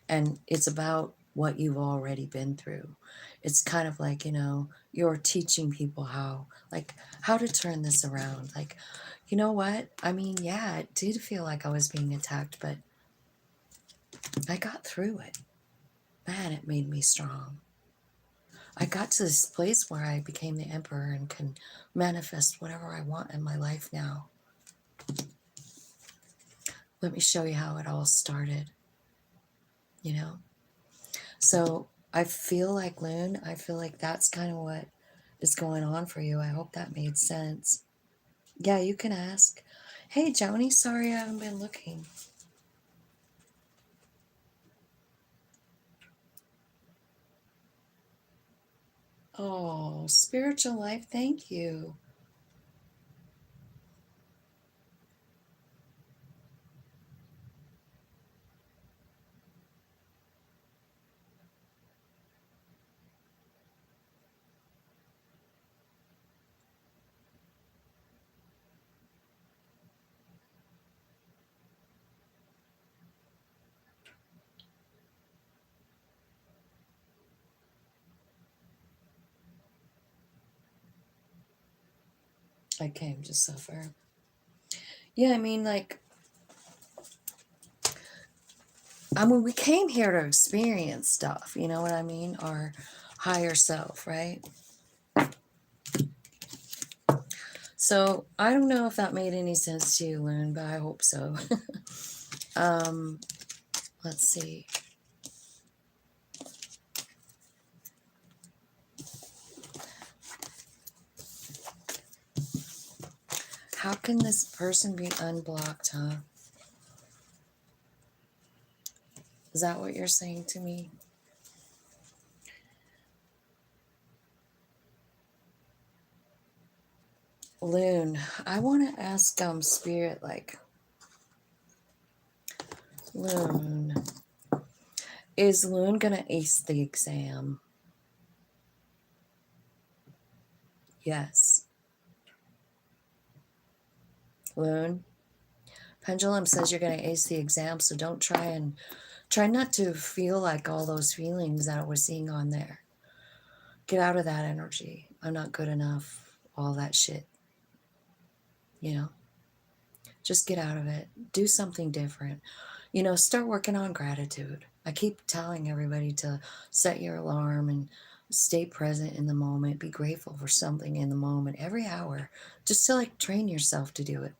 Speaker 1: And it's about what you've already been through. It's kind of like, you know, you're teaching people how to turn this around. Like, you know what? I mean, yeah, it did feel like I was being attacked, but I got through it. Man, it made me strong. I got to this place where I became the emperor and can manifest whatever I want in my life now. Let me show you how it all started, you know? So I feel like, Loon, I feel like that's kind of what is going on for you. I hope that made sense. Yeah, you can ask. Hey, Joni, sorry I haven't been looking. Oh, spiritual life, thank you. I came to suffer. Yeah, I mean, like, we came here to experience stuff, you know what I mean? Our higher self, right? So I don't know if that made any sense to you, Loon, but I hope so. um, let's see. How can this person be unblocked, huh? Is that what you're saying to me? Loon, I want to ask Spirit, like, Loon, is Loon gonna ace the exam? Yes. Loon, Pendulum says you're gonna ace the exam, so don't try not to feel like all those feelings that we're seeing on there. Get out of that energy. I'm not good enough. All that shit. You know, just get out of it. Do something different. You know, start working on gratitude. I keep telling everybody to set your alarm and stay present in the moment. Be grateful for something in the moment every hour, just to like train yourself to do it.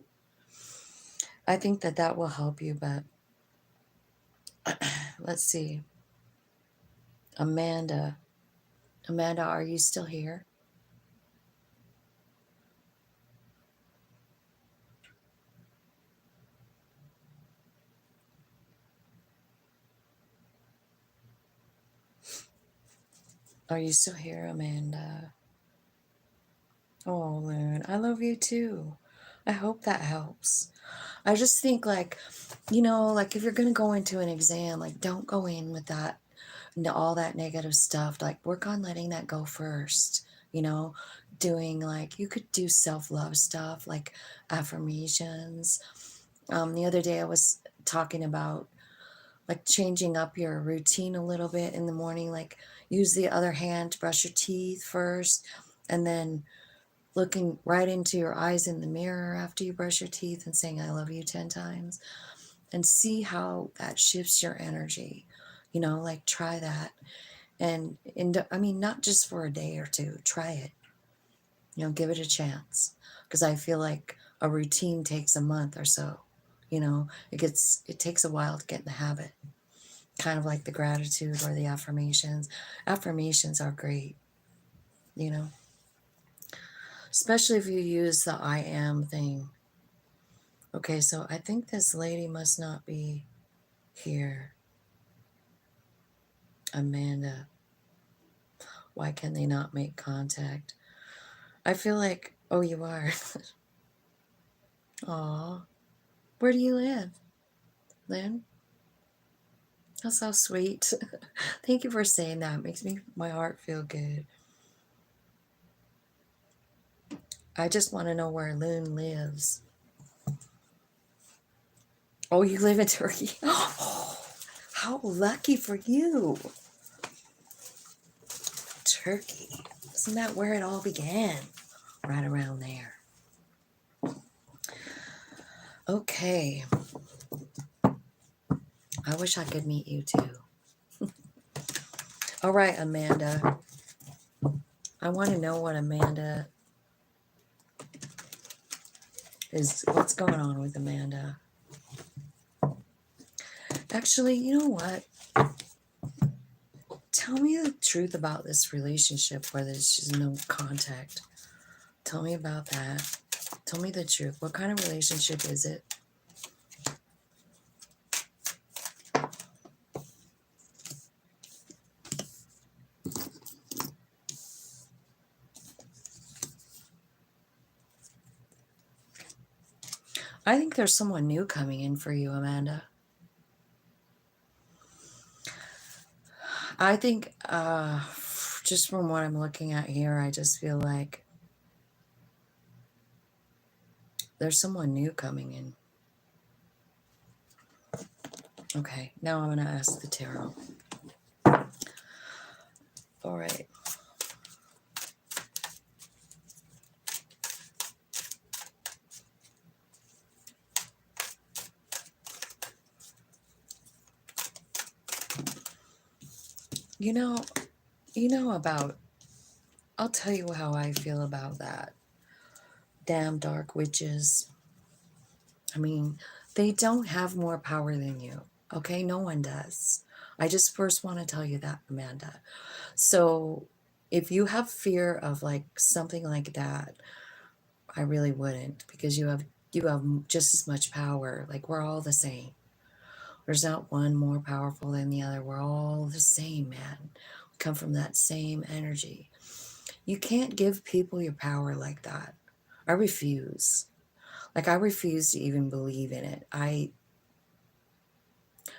Speaker 1: I think that that will help you, but let's see. Amanda. Amanda, are you still here? Are you still here, Amanda? Oh, Loon, I love you too. I hope that helps. I just think, like, you know, like if you're going to go into an exam, like, don't go in with that, all that negative stuff. Like, work on letting that go first, you know, doing like, you could do self love stuff like affirmations. The other day I was talking about like changing up your routine a little bit in the morning, like use the other hand to brush your teeth first, and then looking right into your eyes in the mirror after you brush your teeth and saying, I love you 10 times, and see how that shifts your energy. You know, like try that. And I mean, not just for a day or two, try it, you know, give it a chance. Because I feel like a routine takes a month or so. You know, it takes a while to get in the habit. Kind of like the gratitude or the affirmations. Affirmations are great, you know, especially if you use the I am thing. Okay, so I think this lady must not be here. Amanda, why can they not make contact? I feel like, oh, you are. Aw, where do you live, Lynn? That's so sweet. Thank you for saying that. It makes my heart feel good. I just want to know where Loon lives. Oh, you live in Turkey? Oh, how lucky for you. Turkey. Isn't that where it all began? Right around there. Okay. I wish I could meet you too. All right, Amanda. I want to know what Amanda is. What's going on with Amanda? Actually, you know what? Tell me the truth about this relationship where there's just no contact. Tell me about that. Tell me the truth. What kind of relationship is it? I think there's someone new coming in for you, Amanda. I think, just from what I'm looking at here, I just feel like there's someone new coming in. Okay, now I'm going to ask the tarot. All right. You know about, I'll tell you how I feel about that. Damn dark witches. I mean, they don't have more power than you. Okay, no one does. I just first want to tell you that, Amanda. So if you have fear of like something like that, I really wouldn't, because you have just as much power. Like, we're all the same. There's not one more powerful than the other. We're all the same, man. We come from that same energy. You can't give people your power like that. I refuse. Like, I refuse to even believe in it. I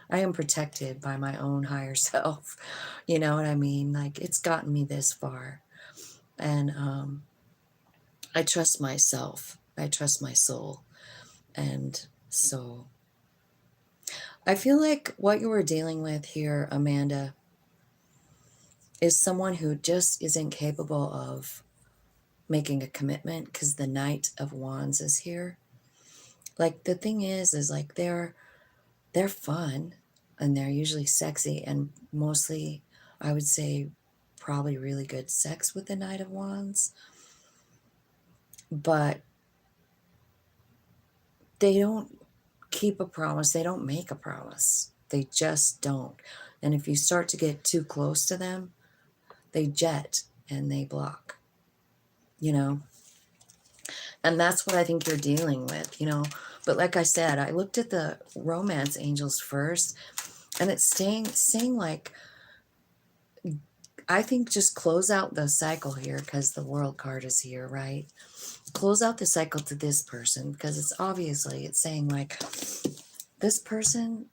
Speaker 1: am protected by my own higher self. You know what I mean? Like, it's gotten me this far. And I trust myself. I trust my soul. And so I feel like what you were dealing with here, Amanda, is someone who just isn't capable of making a commitment, because the Knight of Wands is here. Like, the thing is like they're fun, and they're usually sexy, and mostly, I would say, probably really good sex with the Knight of Wands. But they don't keep a promise. They don't make a promise. They just don't. And if you start to get too close to them, they jet and they block, you know? And that's what I think you're dealing with, you know? But like I said, I looked at the romance angels first, and it's saying like, I think just close out the cycle here, because the World card is here, right? Close out the cycle to this person, because it's saying like, this person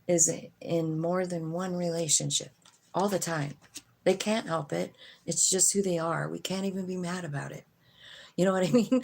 Speaker 1: is in more than one relationship all the time. They can't help it. It's just who they are. We can't even be mad about it. You know what I mean?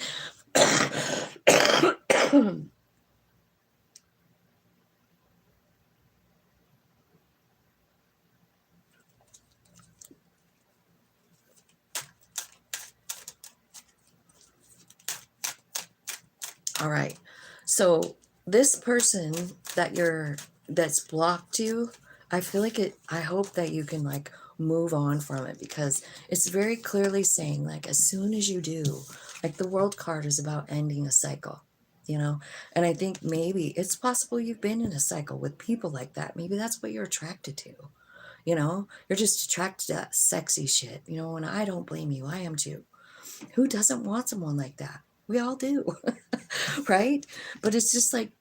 Speaker 1: All right. So this person that's blocked you, I feel like I hope that you can like move on from it, because it's very clearly saying like, as soon as you do, like, the World card is about ending a cycle, you know? And I think maybe it's possible you've been in a cycle with people like that. Maybe that's what you're attracted to. You know, you're just attracted to that sexy shit, you know, and I don't blame you. I am too. Who doesn't want someone like that? We all do. Right? But it's just like,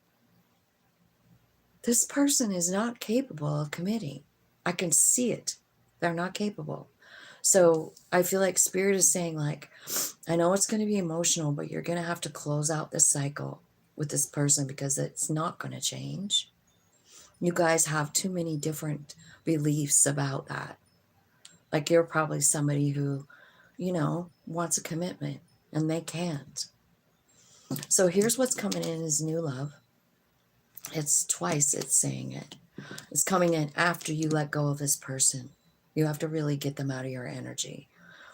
Speaker 1: this person is not capable of committing. I can see it. They're not capable. So I feel like Spirit is saying like, I know it's going to be emotional, but you're going to have to close out this cycle with this person, because it's not going to change. You guys have too many different beliefs about that. Like, you're probably somebody who, wants a commitment, and they can't. So here's what's coming in as new love. It's twice it's saying it. It's coming in after you let go of this person. You have to really get them out of your energy,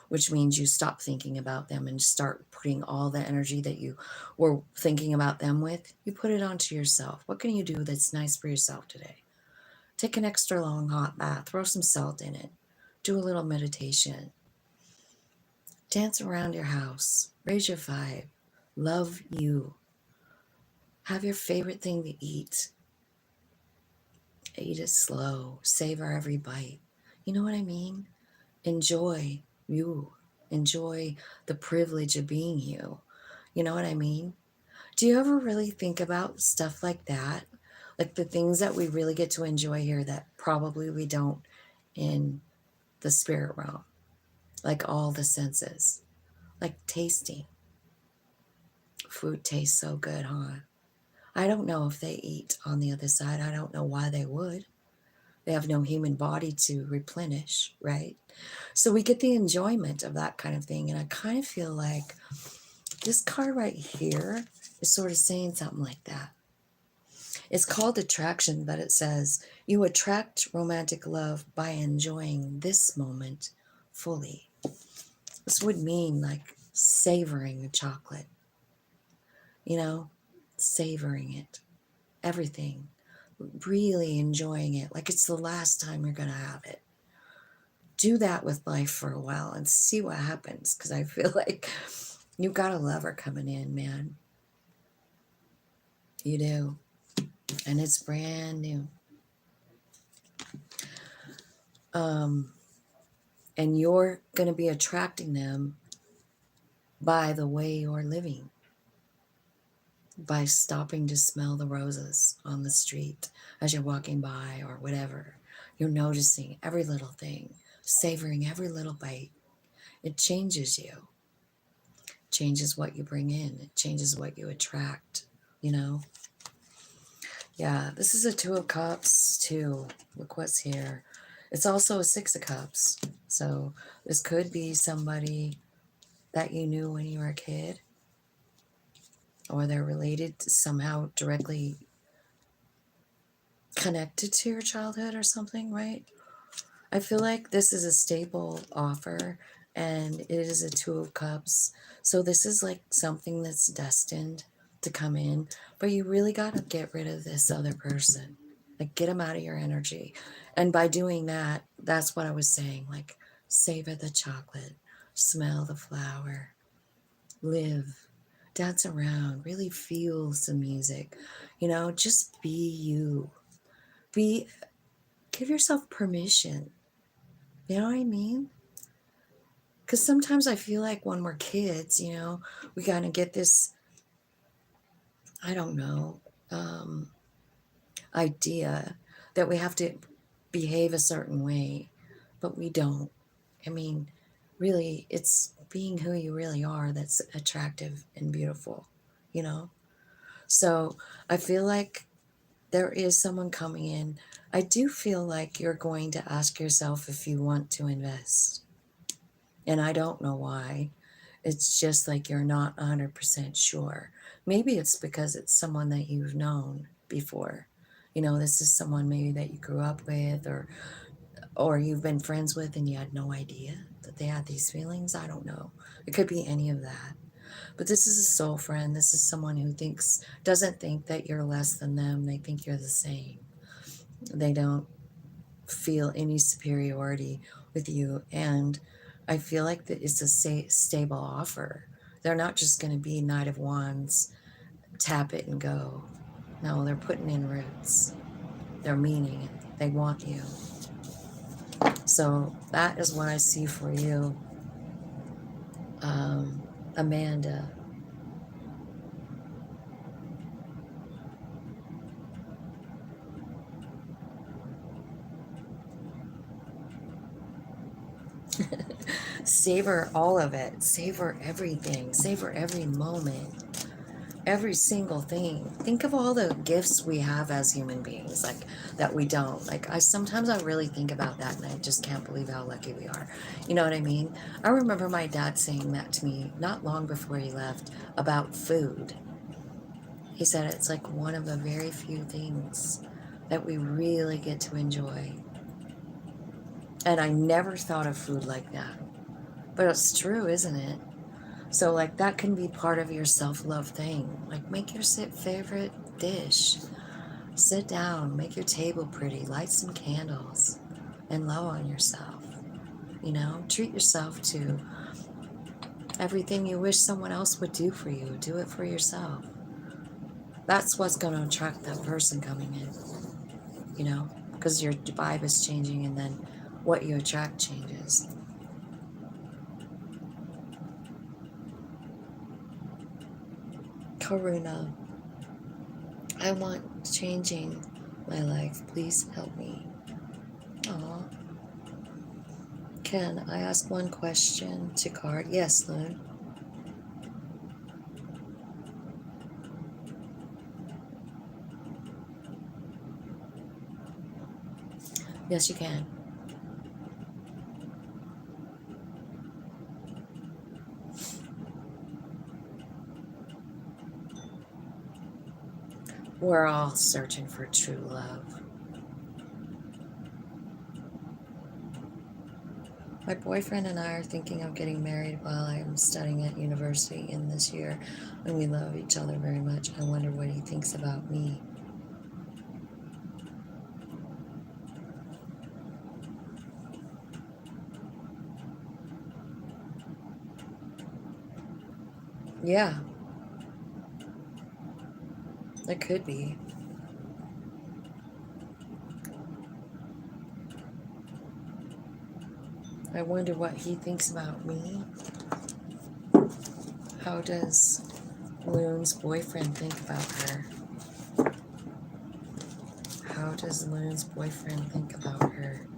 Speaker 1: which means you stop thinking about them and start putting all the energy that you were thinking about them with, you put it onto yourself. What can you do that's nice for yourself today? Take an extra long hot bath, throw some salt in it, do a little meditation, dance around your house, raise your vibe, love you, have your favorite thing to eat. Eat it slow, savor every bite. You know what I mean? Enjoy you. Enjoy the privilege of being you. You know what I mean? Do you ever really think about stuff like that? Like the things that we really get to enjoy here that probably we don't in the spirit realm, like all the senses, like tasting. Food tastes so good, huh? I don't know if they eat on the other side. I don't know why they would. They have no human body to replenish, right? So we get the enjoyment of that kind of thing. And I kind of feel like this card right here is sort of saying something like that. It's called attraction, but it says you attract romantic love by enjoying this moment fully. This would mean like savoring a chocolate, you know, savoring it, everything, really enjoying it like it's the last time you're going to have it. Do that with life for a while and see what happens, because I feel like you've got a lover coming in, man. You do. And it's brand new. And you're going to be attracting them by the way you're living, by stopping to smell the roses on the street as you're walking by or whatever. You're noticing every little thing, savoring every little bite. It changes you, changes what you bring in, it changes what you attract, you know? Yeah, this is a 2 of Cups too. Look what's here. It's also a 6 of Cups. So this could be somebody that you knew when you were a kid, or they're related somehow directly connected to your childhood or something, right? I feel like this is a stable offer and it is a 2 of Cups. So this is like something that's destined to come in, but you really got to get rid of this other person. Like get them out of your energy. And by doing that, that's what I was saying, like savor the chocolate, smell the flower, live, dance around, really feel some music, you know, just be you. Give yourself permission. You know what I mean? Because sometimes I feel like when we're kids, you know, we kind of get this, I don't know, idea that we have to behave a certain way, but we don't. I mean, really, it's being who you really are that's attractive and beautiful, you know? So I feel like there is someone coming in. I do feel like you're going to ask yourself if you want to invest. And I don't know why. It's just like you're not 100% sure. Maybe it's because it's someone that you've known before. You know, this is someone maybe that you grew up with, or you've been friends with and you had no idea that they had these feelings. I don't know. It could be any of that. But this is a soul friend. This is someone who doesn't think that you're less than them. They think you're the same. They don't feel any superiority with you. And I feel like that it's a stable offer. They're not just going to be Knight of Wands, tap it and go. No, they're putting in roots. They're meaning it. They want you. So that is what I see for you, Amanda. Savor all of it. Savor everything. Savor every moment. Every single thing. Think of all the gifts we have as human beings, like that we don't. Like sometimes I really think about that and I just can't believe how lucky we are. You know what I mean? I remember my dad saying that to me not long before he left about food. He said it's like one of the very few things that we really get to enjoy. And I never thought of food like that. But it's true, isn't it? So, like, that can be part of your self-love thing. Like, make your favorite dish. Sit down, make your table pretty, light some candles, and love on yourself. You know, treat yourself to everything you wish someone else would do for you. Do it for yourself. That's what's going to attract that person coming in, you know, because your vibe is changing and then what you attract changes. Karuna, I want changing my life. Please help me. Aw. Can I ask one question to card? Yes, Loon. Yes, you can. We're all searching for true love. My boyfriend and I are thinking of getting married while I'm studying at university in this year, and we love each other very much. I wonder what he thinks about me. Yeah, it could be. I wonder what he thinks about me. How does Loon's boyfriend think about her? How does Loon's boyfriend think about her?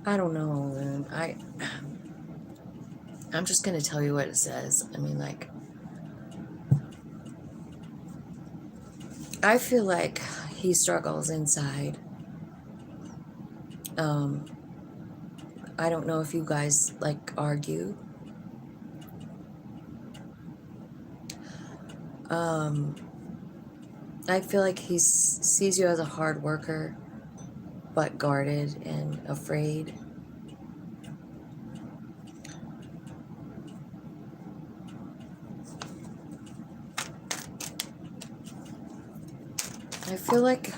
Speaker 1: I don't know, Loon. I'm just going to tell you what it says. I mean, like, I feel like he struggles inside. I don't know if you guys, like, argue. I feel like he sees you as a hard worker, but guarded and afraid. I feel like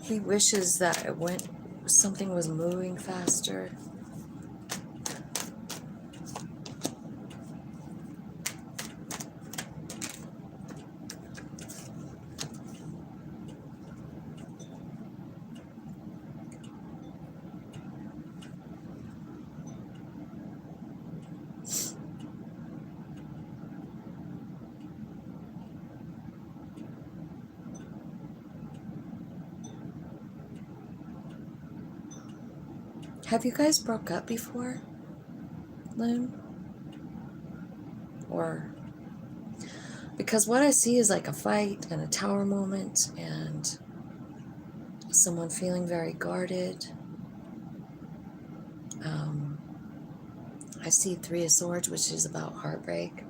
Speaker 1: he wishes that something was moving faster. Have you guys broke up before, Loon? Or, because what I see is like a fight and a tower moment and someone feeling very guarded. I see Three of Swords, which is about heartbreak.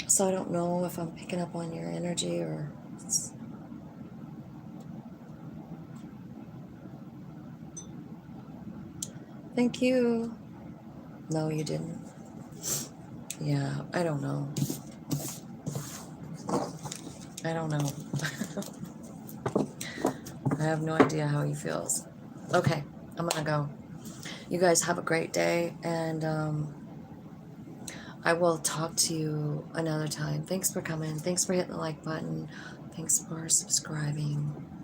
Speaker 1: So I don't know if I'm picking up on your energy or... Thank you. No, you didn't. Yeah, I don't know. I don't know. I have no idea how he feels. Okay, I'm gonna go. You guys have a great day, and I will talk to you another time. Thanks for coming. Thanks for hitting the like button. Thanks for subscribing.